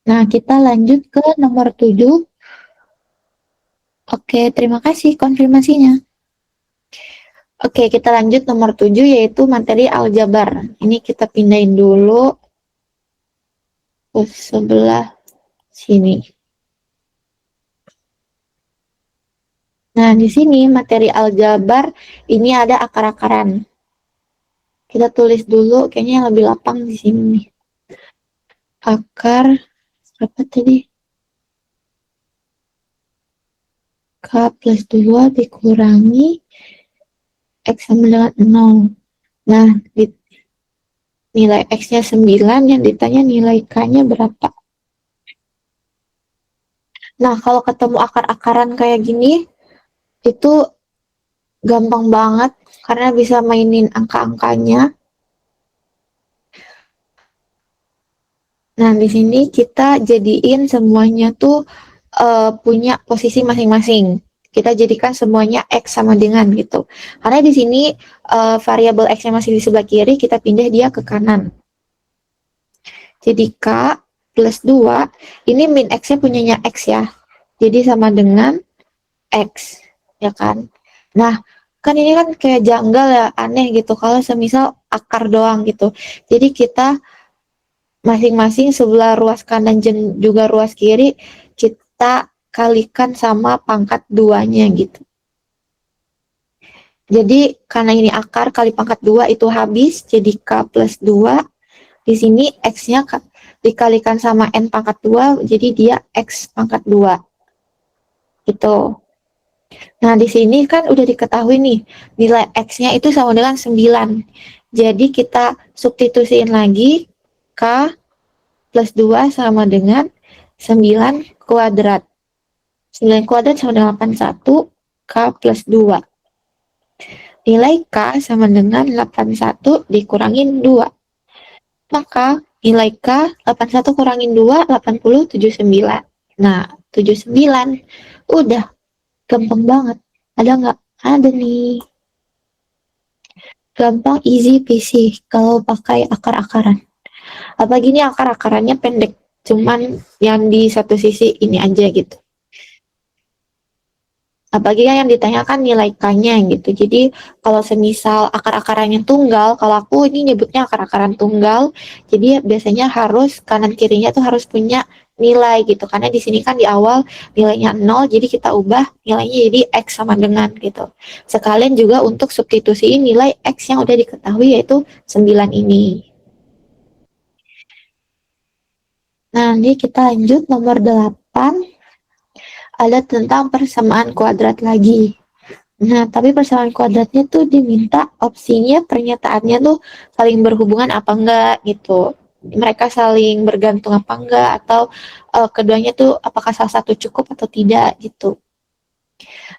Nah, kita lanjut ke nomor 7. Oke, terima kasih konfirmasinya. Oke, kita lanjut nomor 7 yaitu materi aljabar. Ini kita pindahin dulu ke sebelah sini. Nah, di sini materi aljabar ini ada akar-akaran. Kita tulis dulu, kayaknya yang lebih lapang di sini nih. Akar, berapa tadi? K plus 2 dikurangi X sama dengan 0. Nah, Nilai X-nya 9, yang ditanya nilai K-nya berapa. Nah, kalau ketemu akar-akaran kayak gini, itu gampang banget karena bisa mainin angka-angkanya. Nah, di sini kita jadiin semuanya tuh punya posisi masing-masing. Kita jadikan semuanya X sama dengan gitu. Karena di sini variabel X-nya masih di sebelah kiri, kita pindah dia ke kanan. Jadi K plus 2, ini min X-nya punyanya X ya. Jadi sama dengan X, ya kan? Nah, kan ini kan kayak janggal ya, aneh gitu. Kalau semisal akar doang gitu. Jadi kita masing-masing sebelah ruas kanan dan juga ruas kiri, kita kalikan sama pangkat 2-nya gitu. Jadi karena ini akar kali pangkat 2 itu habis, jadi K plus 2. Di sini X-nya dikalikan sama N pangkat 2, jadi dia X pangkat 2. Gitu. Nah, di sini kan udah diketahui nih, nilai X-nya itu sama dengan 9. Jadi kita substitusiin lagi, K plus 2 sama dengan 9 kuadrat. 9 kuadrat sama dengan 81, K plus 2. Nilai K sama dengan 81 dikurangin 2. Maka nilai K 81 kurangin 2, 80, 79. Nah, 79. Udah, gampang banget. Ada nggak? Ada nih. Gampang, easy peasy kalau pakai akar-akaran. Apalagi ini akar-akarannya pendek. Cuman yang di satu sisi ini aja gitu. Apalagi kan yang ditanyakan nilai K-nya gitu. Jadi kalau semisal akar-akarannya tunggal, kalau aku ini nyebutnya akar-akaran tunggal, jadi biasanya harus kanan kirinya tuh harus punya nilai gitu. Karena di sini kan di awal nilainya 0, jadi kita ubah nilainya jadi X sama dengan gitu. Sekalian juga untuk substitusiin nilai X yang udah diketahui yaitu 9 ini. Nah, ini kita lanjut nomor 8, ada tentang persamaan kuadrat lagi. Nah, tapi persamaan kuadratnya tuh diminta opsinya pernyataannya tuh saling berhubungan apa enggak gitu. Mereka saling bergantung apa enggak, atau keduanya tuh apakah salah satu cukup atau tidak gitu.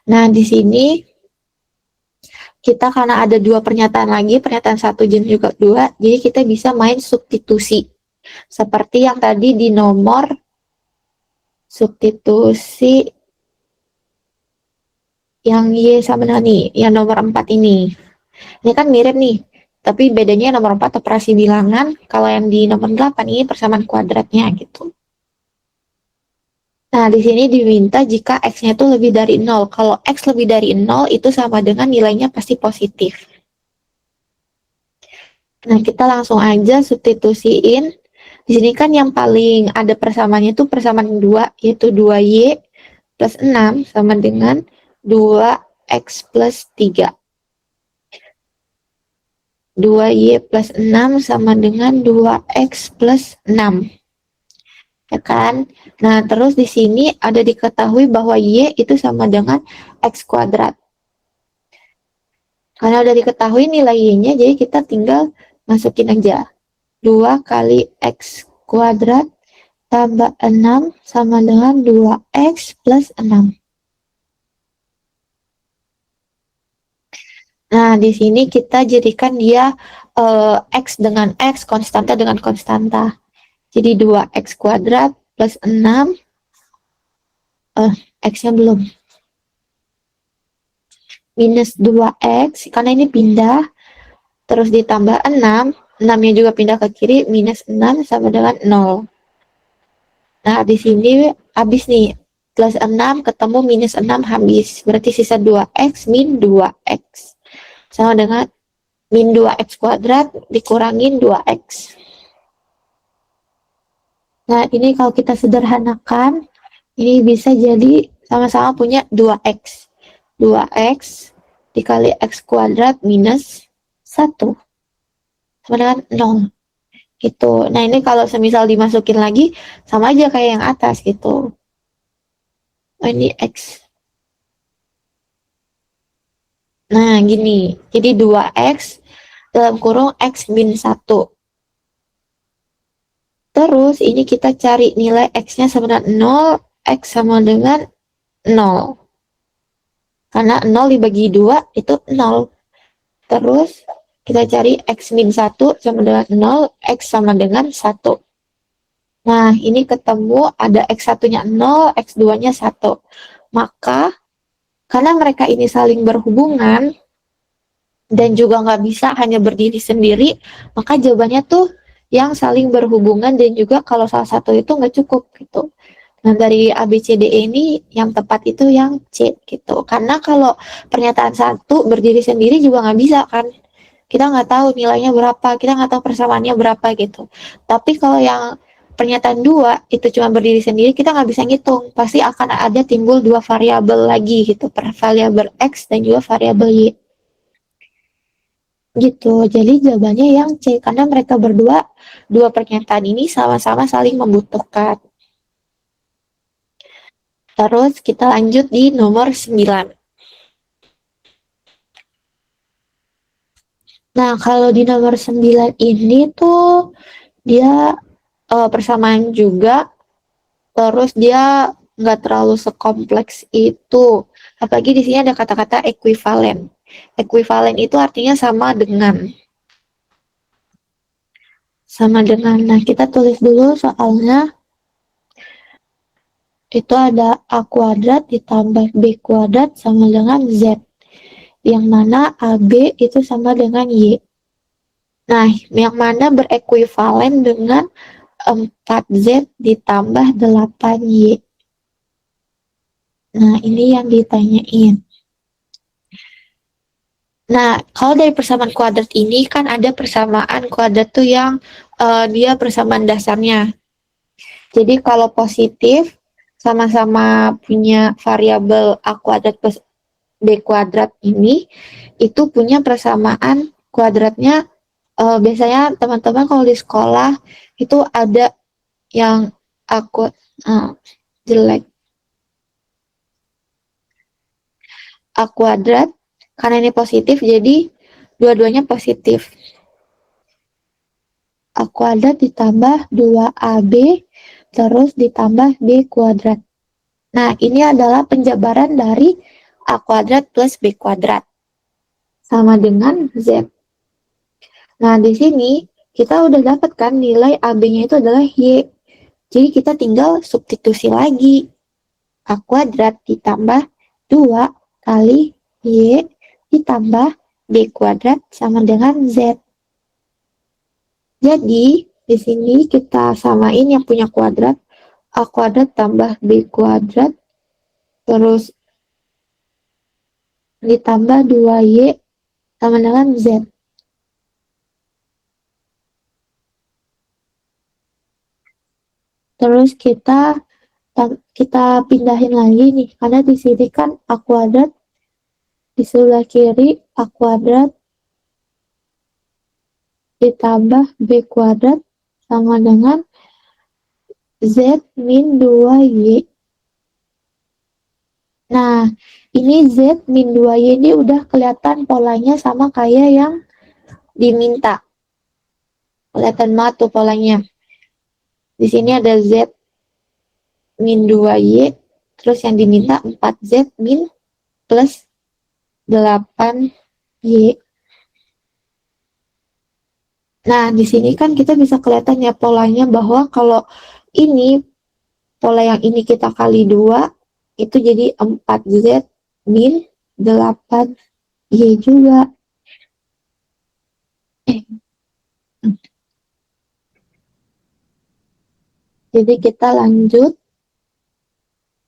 Nah, di sini kita karena ada dua pernyataan lagi, pernyataan satu dan juga dua, jadi kita bisa main substitusi. Seperti yang tadi di nomor substitusi yang Y sama dengan nih, yang nomor 4 ini. Ini kan mirip nih, tapi bedanya nomor 4 operasi bilangan, kalau yang di nomor 8 ini persamaan kuadratnya gitu. Nah, di sini diminta jika X-nya itu lebih dari 0. Kalau X lebih dari 0 itu sama dengan nilainya pasti positif. Nah, kita langsung aja substitusiin. Di sini kan yang paling ada persamaannya itu persamaan 2, yaitu 2Y plus 6 sama dengan 2X plus 3. 2Y plus 6 sama dengan 2X plus 6. Ya kan? Nah, terus di sini ada diketahui bahwa Y itu sama dengan X kuadrat. Karena udah diketahui nilai Y-nya, jadi kita tinggal masukin aja. 2 kali X kuadrat tambah 6 sama dengan 2X plus 6. Nah, di sini kita jadikan dia X dengan X, konstanta dengan konstanta. Jadi 2X kuadrat plus 6, X-nya belum. Minus 2X, karena ini pindah, terus ditambah 6, 6-nya juga pindah ke kiri, minus 6 sama dengan 0. Nah, di sini habis nih, plus 6 ketemu minus 6 habis, berarti sisa 2X min 2X. Sama dengan min 2X kuadrat dikurangin 2X. Nah, ini kalau kita sederhanakan, ini bisa jadi sama-sama punya 2X. 2X dikali X kuadrat minus 1. Sama dengan 0. Gitu. Nah, ini kalau semisal dimasukin lagi, sama aja kayak yang atas gitu. Oh, ini X. Nah, gini. Jadi 2X dalam kurung X min 1. Terus ini kita cari nilai X-nya sama dengan 0, X sama dengan 0. Karena 0 dibagi 2 itu 0. Terus kita cari X min 1 sama dengan 0, X sama dengan 1. Nah, ini ketemu ada X1-nya 0, X2-nya 1. Maka, karena mereka ini saling berhubungan, dan juga nggak bisa hanya berdiri sendiri, maka jawabannya tuh yang saling berhubungan dan juga kalau salah satu itu nggak cukup gitu. Nah, dari A, B, C, D, E ini yang tepat itu yang C gitu. Karena kalau pernyataan satu berdiri sendiri juga nggak bisa kan. Kita nggak tahu nilainya berapa, kita nggak tahu persamaannya berapa gitu. Tapi kalau yang pernyataan dua itu cuma berdiri sendiri, kita nggak bisa ngitung. Pasti akan ada timbul dua variabel lagi gitu, per variabel X dan juga variabel Y. Gitu. Jadi jawabannya yang C karena mereka berdua dua pernyataan ini sama-sama saling membutuhkan. Terus kita lanjut di nomor 9. Nah, kalau di nomor 9 ini tuh dia persamaan juga, terus dia nggak terlalu sekompleks itu. Apalagi di sini ada kata-kata ekuivalen. Ekuivalen itu artinya sama dengan. Sama dengan. Nah, kita tulis dulu soalnya. Itu ada A kuadrat ditambah B kuadrat sama dengan Z. Yang mana AB itu sama dengan Y. Nah, yang mana berekuivalen dengan 4Z ditambah 8Y. Nah, ini yang ditanyain. Nah, kalau dari persamaan kuadrat ini kan ada persamaan kuadrat tuh yang dia persamaan dasarnya. Jadi kalau positif sama-sama punya variabel A kuadrat plus B kuadrat ini itu punya persamaan kuadratnya. Biasanya teman-teman kalau di sekolah itu ada yang aku jelek A kuadrat karena ini positif jadi dua-duanya positif. A kuadrat ditambah 2AB terus ditambah B kuadrat. Nah, ini adalah penjabaran dari A kuadrat plus B kuadrat sama dengan Z. Nah, di sini kita udah dapat kan nilai AB-nya itu adalah Y. Jadi kita tinggal substitusi lagi. A kuadrat ditambah 2 kali Y ditambah B kuadrat sama dengan Z. Jadi, di sini kita samain yang punya kuadrat. A kuadrat tambah B kuadrat. Terus ditambah 2Y sama dengan Z. Terus kita pindahin lagi nih, karena di sini kan A kuadrat di sebelah kiri A kuadrat ditambah B kuadrat sama dengan Z min 2Y. Nah, ini Z min 2Y ini udah kelihatan polanya sama kayak yang diminta. Kelihatan banget tuh polanya. Di sini ada Z min 2Y, terus yang diminta 4Z min plus 8Y. Nah, di sini kan kita bisa kelihatan ya polanya bahwa kalau ini, pola yang ini kita kali 2, itu jadi 4Z min 8Y juga. Jadi kita lanjut,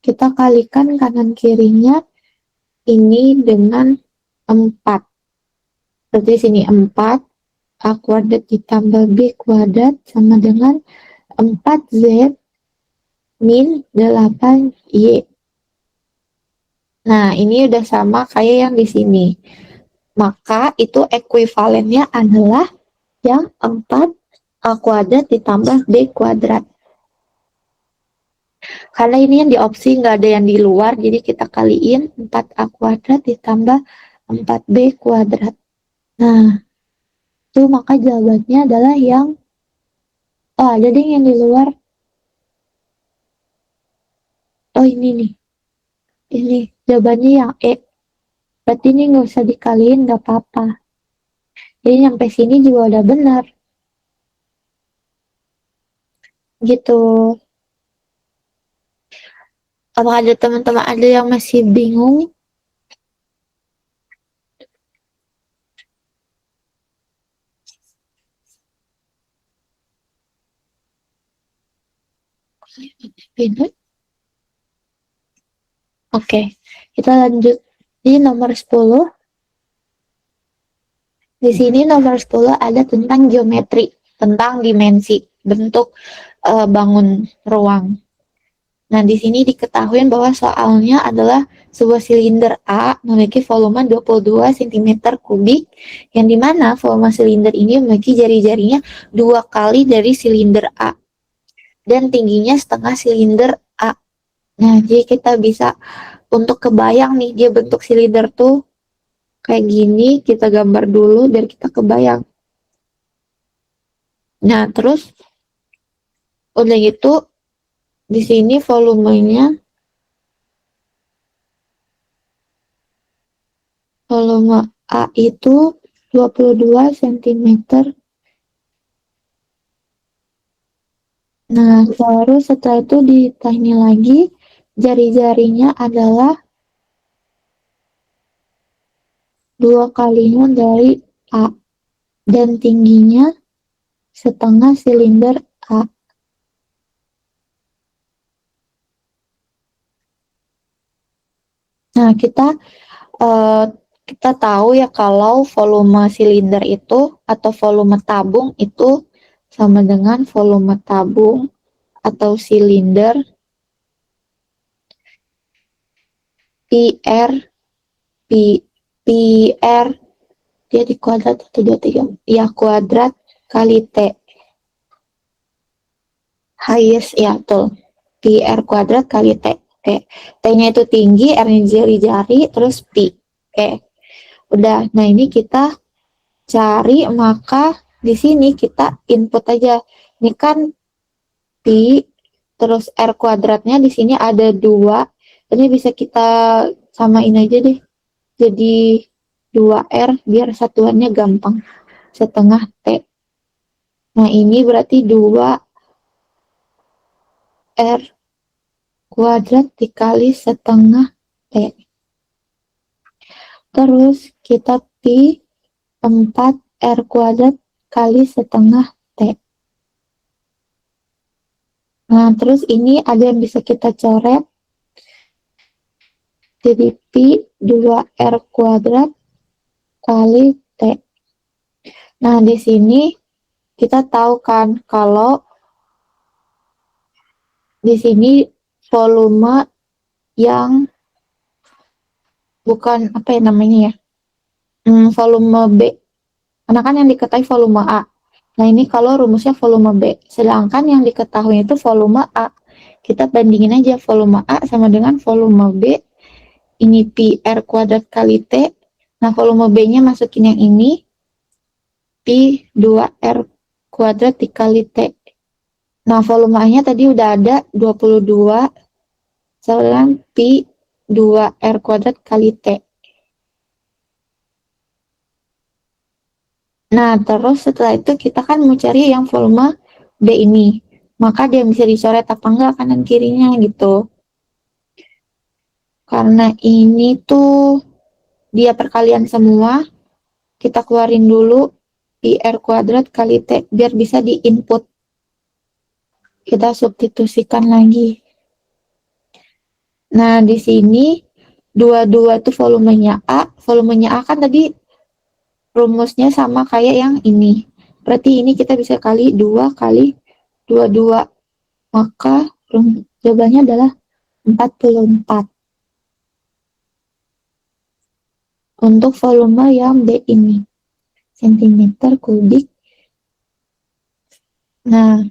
kita kalikan kanan kirinya ini dengan 4. Berarti sini 4, A kuadrat ditambah B kuadrat sama dengan 4Z min 8Y. Nah, ini udah sama kayak yang di sini. Maka itu ekuivalennya adalah yang 4 A kuadrat ditambah B kuadrat. Karena ini yang di opsi nggak ada yang di luar, jadi kita kaliin 4A kuadrat ditambah 4B kuadrat. Nah, itu maka jawabannya adalah yang A. nggak ada deh yang di luar. Oh ini nih, ini jawabannya yang E. Berarti ini nggak usah dikaliin, nggak apa-apa. Jadi sampai sini juga udah benar. Gitu. Apa ada teman-teman ada yang masih bingung? Bingung? Oke, kita lanjut di nomor 10. Di sini nomor 10 ada tentang geometri, tentang dimensi, bentuk bangun ruang. Nah, di sini diketahui bahwa soalnya adalah sebuah silinder A memiliki volume 22 cm kubik, yang dimana volume silinder ini memiliki jari-jarinya 2 kali dari silinder A, dan tingginya setengah silinder A. Nah, jadi kita bisa untuk kebayang nih, dia bentuk silinder tuh kayak gini, kita gambar dulu biar kita kebayang. Nah, terus udah gitu di sini volume A itu 22 cm. Nah, terus setelah itu ditanya lagi, jari-jarinya adalah 2 kalinya dari A, dan tingginya setengah silinder A. Nah, kita tahu ya kalau volume silinder itu atau volume tabung itu sama dengan volume tabung atau silinder PR PR dia di kuadrat 1, 2, 3 ya kuadrat kali T. Highest ya tuh. PR kuadrat kali T. Oke. T-nya itu tinggi, R-nya jari-jari, terus Pi. Oke. Udah. Nah, ini kita cari, maka di sini kita input aja. Ini kan Pi, terus R kuadratnya di sini ada 2. Ini bisa kita samain aja deh. Jadi 2R biar satuannya gampang. Setengah T. Nah, ini berarti 2R kuadrat dikali setengah T. Terus kita Pi 4R kuadrat kali setengah T. Nah, terus ini ada yang bisa kita coret. Jadi Pi 2R kuadrat kali T. Nah, di sini kita tahu kan kalau di sini volume yang bukan apa ya namanya ya, volume B. Karena kan yang diketahui volume A. Nah, ini kalau rumusnya volume B. Sedangkan yang diketahui itu volume A. Kita bandingin aja volume A sama dengan volume B. Ini Pi R kuadrat kali T. Nah, volume B-nya masukin yang ini. Pi 2R kuadrat dikali T. Nah, volume A-nya tadi udah ada 22. Sekarang Pi 2R kuadrat kali T. Nah, terus setelah itu kita kan mau cari yang volume B ini. Maka dia bisa dicoret apa enggak kanan kirinya gitu. Karena ini tuh dia perkalian semua, kita keluarin dulu pi R kuadrat kali T biar bisa di-input. Kita substitusikan lagi. Nah, di sini 22 itu volumenya A kan tadi rumusnya sama kayak yang ini. Berarti ini kita bisa kali 2 kali 22. Maka jawabannya adalah 44. Untuk volume yang B ini. Sentimeter kubik. Nah,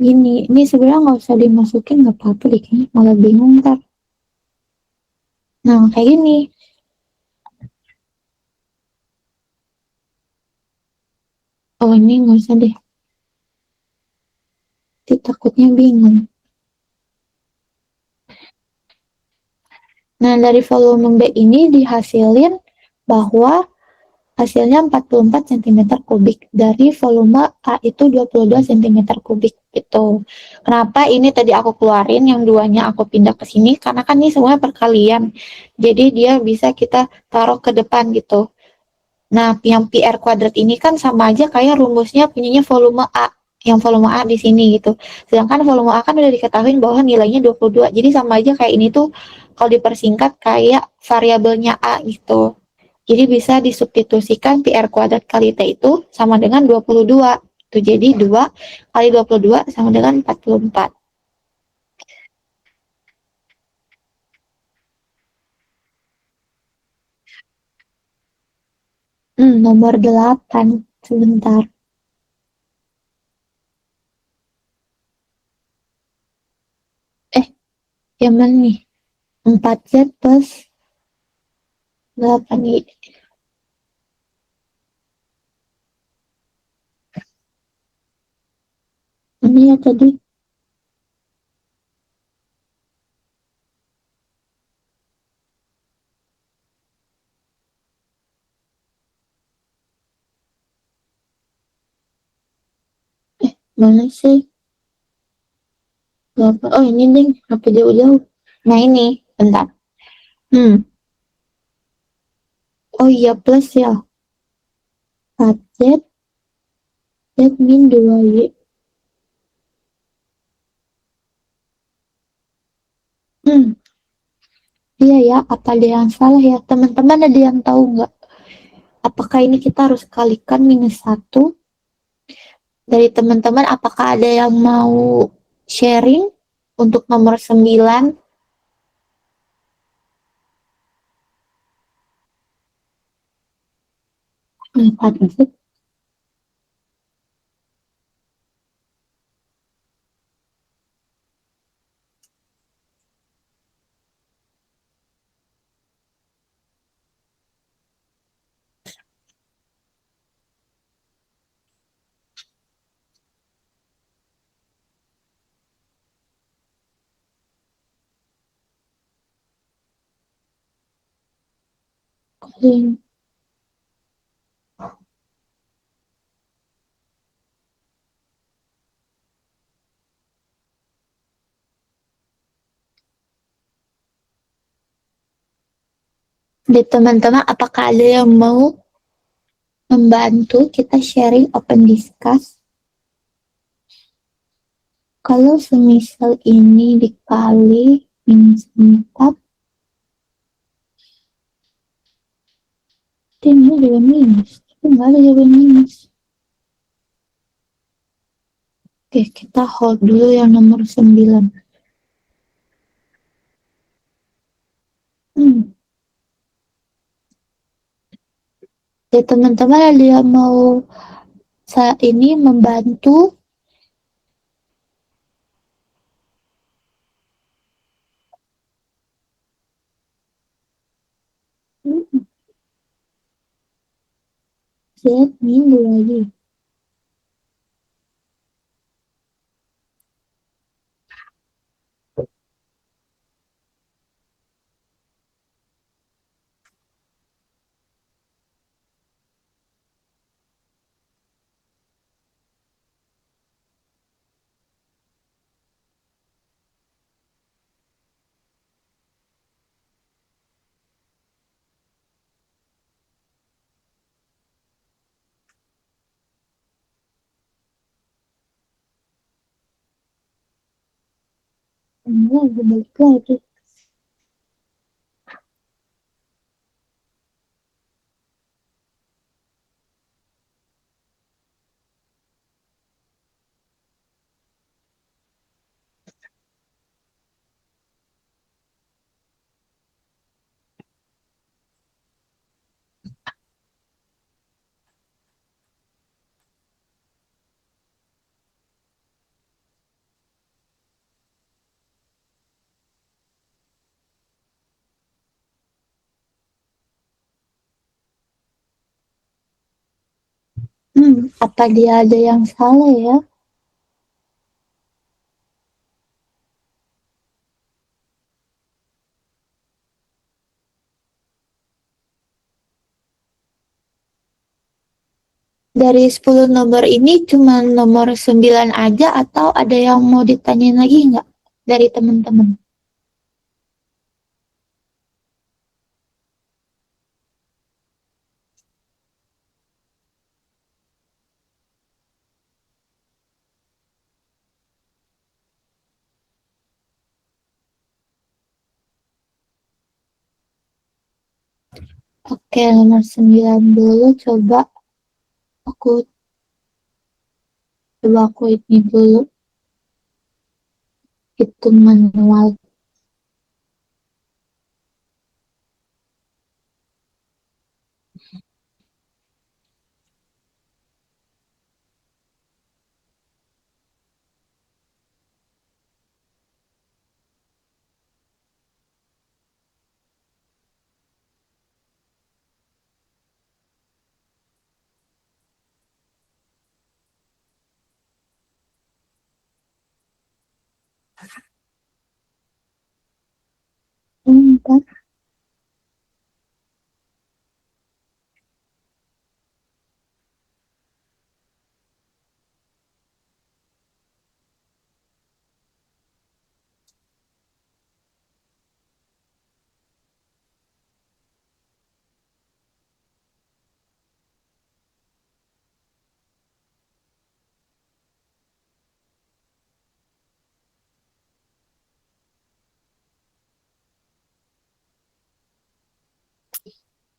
ini sebenarnya nggak usah dimasukin, nggak apa-apa deh, kayaknya malah bingung ntar. Nah, kayak gini. Oh, ini nggak usah deh. takutnya bingung. Nah, dari volume B ini dihasilin bahwa hasilnya 44 cm kubik. Dari volume A itu 22 cm kubik gitu. Kenapa ini tadi aku keluarin, yang duanya aku pindah ke sini, karena kan ini semuanya perkalian. Jadi dia bisa kita taruh ke depan gitu. Nah, yang PR kuadrat ini kan sama aja kayak rumusnya punyanya volume A. Yang volume A di sini gitu. Sedangkan volume A kan udah diketahui bahwa nilainya 22. Jadi sama aja kayak ini tuh kalau dipersingkat kayak variabelnya A gitu. Jadi bisa disubstitusikan PR kuadrat kali T itu sama dengan 22. Itu jadi 2 kali 22 sama dengan 44. Nomor 8. Sebentar. Eh, yang mana nih? 4Z plus 8 Y. Ini ya tadi. Mana sih? Berapa? Oh ini deh. Apa jauh-jauh? Nah ini. Bentar. Hmm. Oh iya plus ya. 4Z. Z min 2Y. Hmm. Iya ya. Apa ada yang salah ya? Teman-teman ada yang tahu nggak? Apakah ini kita harus kalikan -1? Dari teman-teman, apakah ada yang mau sharing untuk nomor 9? 4 Z. Di teman-teman, apakah ada yang mau membantu kita sharing open discuss? Kalau semisal ini dikali -4, ini juga minus. Tapi nggak ada jawaban minus. Oke, kita hold dulu yang nomor 9. Hmm. Ya teman-teman ada yang mau saat ini membantu? Hmm. Z min 2Y. Enggak, balik lagi. Apa dia ada yang salah ya? dari 10 nomor ini cuma nomor 9 aja atau ada yang mau ditanyain lagi nggak dari teman-teman? Oke, nomor 9 dulu aku aku ini dulu hitung manual. Bentar.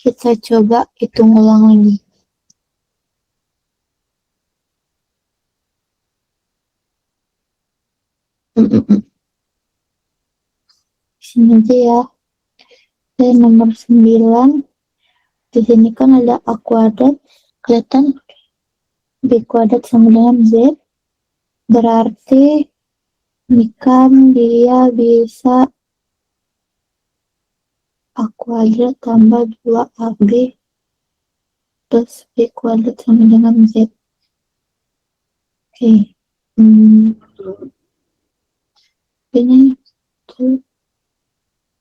Kita coba hitung ulang lagi. Sini aja ya. Saya nomor 9. Di sini kan ada A kuadrat. Kelihatan B kuadrat sama dengan Z. Berarti ini kan dia bisa A kuadrat tambah 2AB plus B kuadrat sama dengan Z. Oke. Ini tuh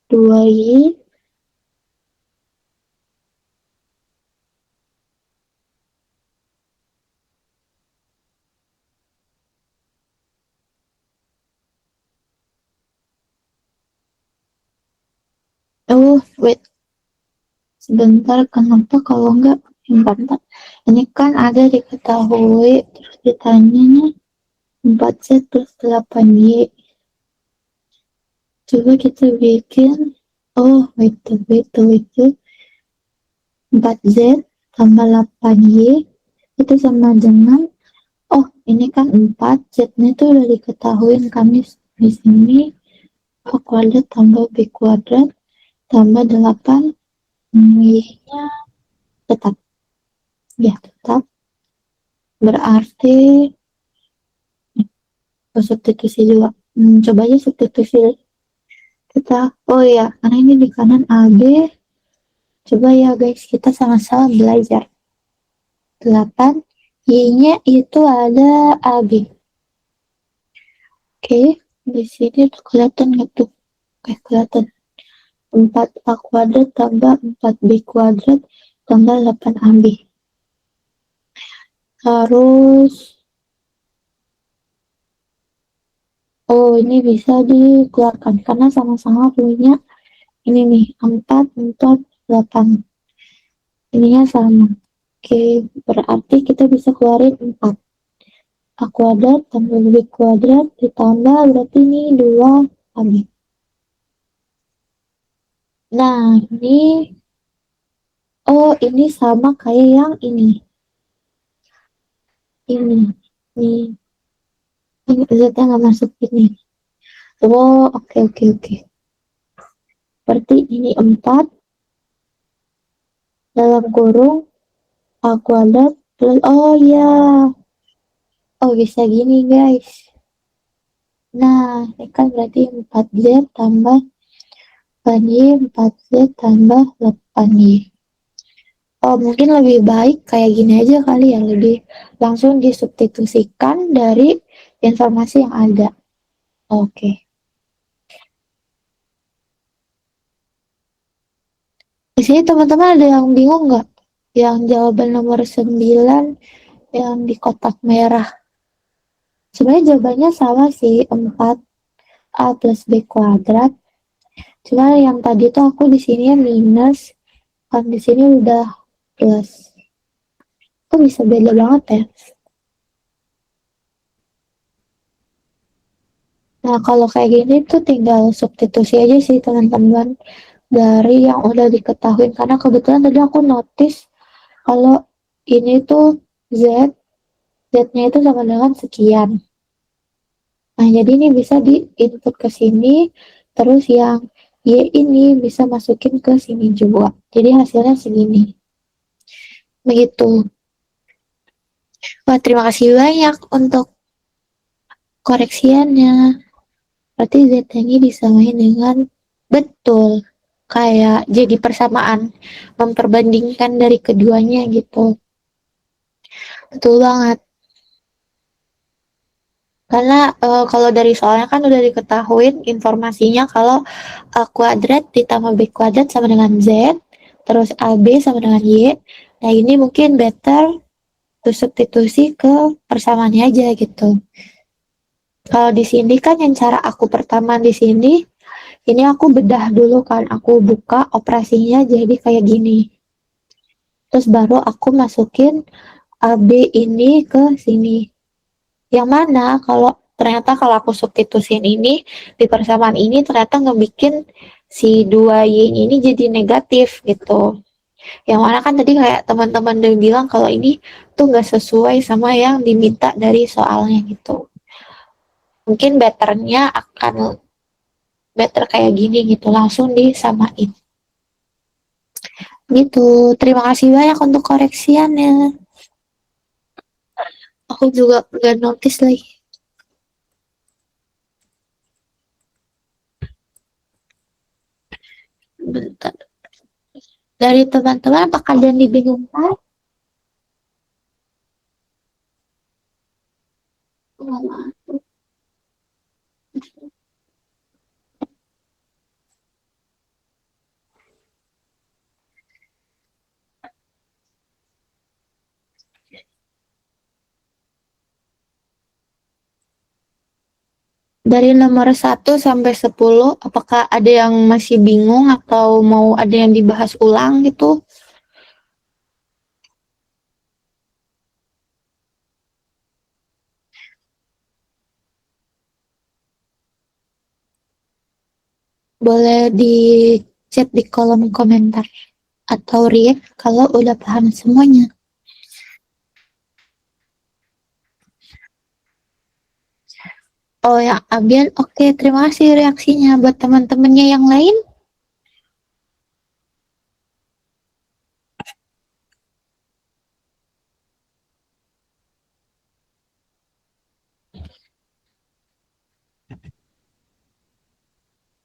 2Y wait, sebentar, kenapa kalau enggak bentar. Ini kan ada diketahui terus ditanyanya 4Z plus 8Y. Coba kita bikin, wait, 4Z tambah 8Y itu sama dengan, ini kan 4, Z-nya itu udah diketahui kami di sini. A kuadrat tambah B kuadrat tambah 8, Y-nya tetap. Ya, tetap. Berarti, substitusi juga. Coba aja substitusi kita. Oh ya, karena ini di kanan AB. Coba ya guys, kita sama-sama belajar. 8, Y-nya itu ada AB. Oke, di sini tuh kelihatan nggak tuh? Oke, kelihatan. 4A kuadrat tambah 4B kuadrat tambah 8AB. Harus, ini bisa dikeluarkan karena sama-sama punya ini nih, 4, 4, 8. Ininya sama. Oke, berarti kita bisa keluarin 4. A kuadrat tambah B kuadrat ditambah berarti ini 2AB. Nah, ini sama kayak yang ini. Ini, ini Z-nya nggak masuk ini. Oke. Berarti ini 4 dalam kurung A kuadrat plus, ya. Bisa gini guys. Nah, ini kan berarti 4Z tambah 8Y, 4Z tambah 8Y. Mungkin lebih baik kayak gini aja kali ya, lebih langsung disubstitusikan dari informasi yang ada. Oke. Di sini teman-teman ada yang bingung nggak? Yang jawaban nomor 9 yang di kotak merah. Sebenarnya jawabannya sama sih, 4A plus B kuadrat. Cuma yang tadi tuh aku di sini minus, kan di sini udah plus. Kok bisa beda banget ya? Nah, kalau kayak gini tuh tinggal substitusi aja sih teman-teman dari yang udah diketahui. Karena kebetulan tadi aku notice kalau ini tuh Z, Z-nya itu sama dengan sekian. Nah, jadi ini bisa di-input ke sini, terus yang Y ini bisa masukin ke sini juga. Jadi hasilnya segini. Begitu. Wah, terima kasih banyak untuk koreksiannya. Berarti Z ini disamain dengan betul. Kayak jadi persamaan. Memperbandingkan dari keduanya gitu. Betul banget. Karena kalau dari soalnya kan udah diketahui informasinya kalau kuadrat ditambah B kuadrat sama dengan Z, terus AB sama dengan Y. Nah ini mungkin better substitusi ke persamaannya aja gitu. Kalau di sini kan yang cara aku pertama di sini, ini aku bedah dulu kan, aku buka operasinya jadi kayak gini. Terus baru aku masukin AB ini ke sini. Yang mana ternyata kalau aku substitusin ini di persamaan ini ternyata ngebikin si 2Y ini jadi negatif gitu. Yang mana kan tadi kayak teman-teman udah bilang kalau ini tuh nggak sesuai sama yang diminta dari soalnya gitu. Mungkin betternya akan better kayak gini gitu, langsung disamain. Gitu, terima kasih banyak untuk koreksiannya. Aku juga nggak notice lagi. Bentar. Dari teman-teman apakah ada yang dibingungkan? Dari nomor 1 sampai 10, apakah ada yang masih bingung atau mau ada yang dibahas ulang gitu? Boleh di chat di kolom komentar atau react kalau udah paham semuanya. Oh ya, Abian, oke, terima kasih reaksinya. Buat teman-temannya yang lain,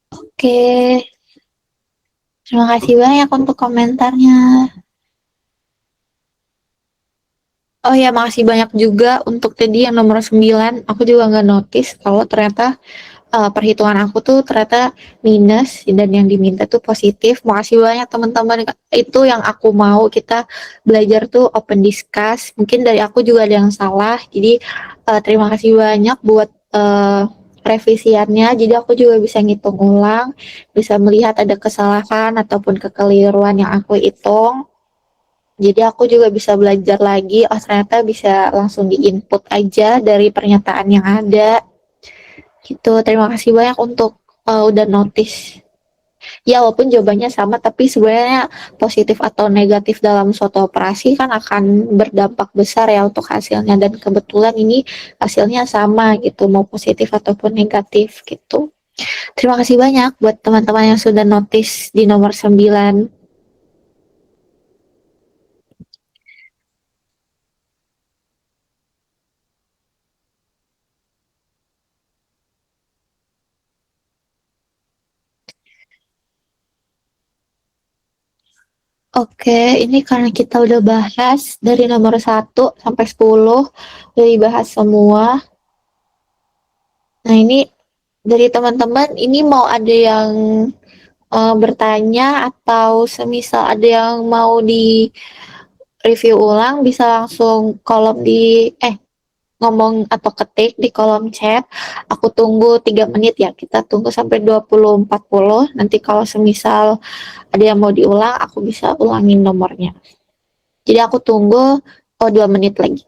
oke. Terima kasih banyak untuk komentarnya. Oh ya, makasih banyak juga untuk tadi yang nomor 9. Aku juga nggak notice kalau ternyata perhitungan aku tuh ternyata minus dan yang diminta tuh positif. Makasih banyak teman-teman. Itu yang aku mau kita belajar tuh open discuss. Mungkin dari aku juga ada yang salah. Jadi terima kasih banyak buat revisiannya. Jadi aku juga bisa ngitung ulang, bisa melihat ada kesalahan ataupun kekeliruan yang aku hitung. Jadi aku juga bisa belajar lagi, oh ternyata bisa langsung di-input aja dari pernyataan yang ada. Gitu, terima kasih banyak untuk udah notice. Ya, walaupun jawabannya sama, tapi sebenarnya positif atau negatif dalam suatu operasi kan akan berdampak besar ya untuk hasilnya. Dan kebetulan ini hasilnya sama gitu, mau positif ataupun negatif gitu. Terima kasih banyak buat teman-teman yang sudah notice di nomor 9. Oke, ini karena kita udah bahas dari nomor 1 sampai 10, udah dibahas semua. Nah, ini dari teman-teman, ini mau ada yang bertanya atau semisal ada yang mau di review ulang bisa langsung kolom di ngomong atau ketik di kolom chat. Aku tunggu 3 menit ya. Kita tunggu sampai 20.40. Nanti kalau semisal ada yang mau diulang, aku bisa ulangin nomornya. Jadi aku tunggu 2 menit lagi.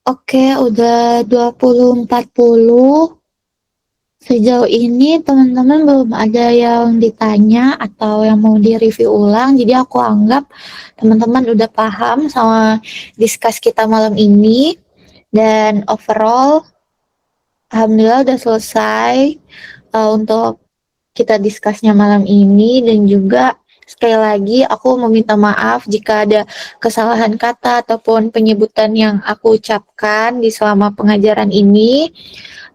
Oke, udah 20.40. Sejauh ini teman-teman belum ada yang ditanya atau yang mau di-review ulang. Jadi aku anggap teman-teman udah paham sama discuss kita malam ini. Dan overall, alhamdulillah udah selesai untuk kita discussnya malam ini. Dan juga sekali lagi aku meminta maaf jika ada kesalahan kata ataupun penyebutan yang aku ucapkan di selama pengajaran ini.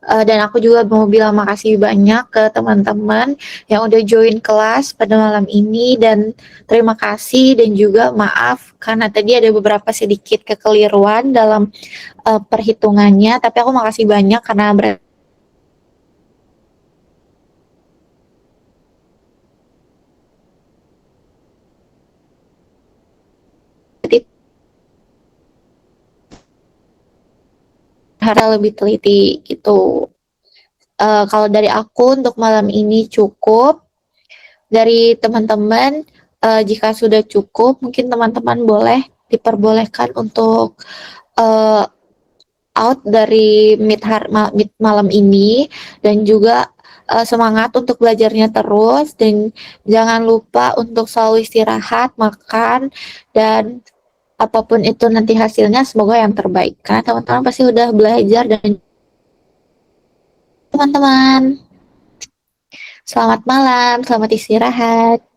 Dan aku juga mau bilang makasih banyak ke teman-teman yang udah join kelas pada malam ini, dan terima kasih dan juga maaf karena tadi ada beberapa sedikit kekeliruan dalam perhitungannya, tapi aku makasih banyak karena berarti harus lebih teliti gitu. Kalau dari aku untuk malam ini cukup. Dari teman-teman, jika sudah cukup, mungkin teman-teman boleh diperbolehkan untuk uh, out dari meet malam ini, dan juga semangat untuk belajarnya terus, dan jangan lupa untuk selalu istirahat, makan, dan apapun itu nanti hasilnya semoga yang terbaik. Karena teman-teman pasti udah belajar, dan teman-teman selamat malam, selamat istirahat.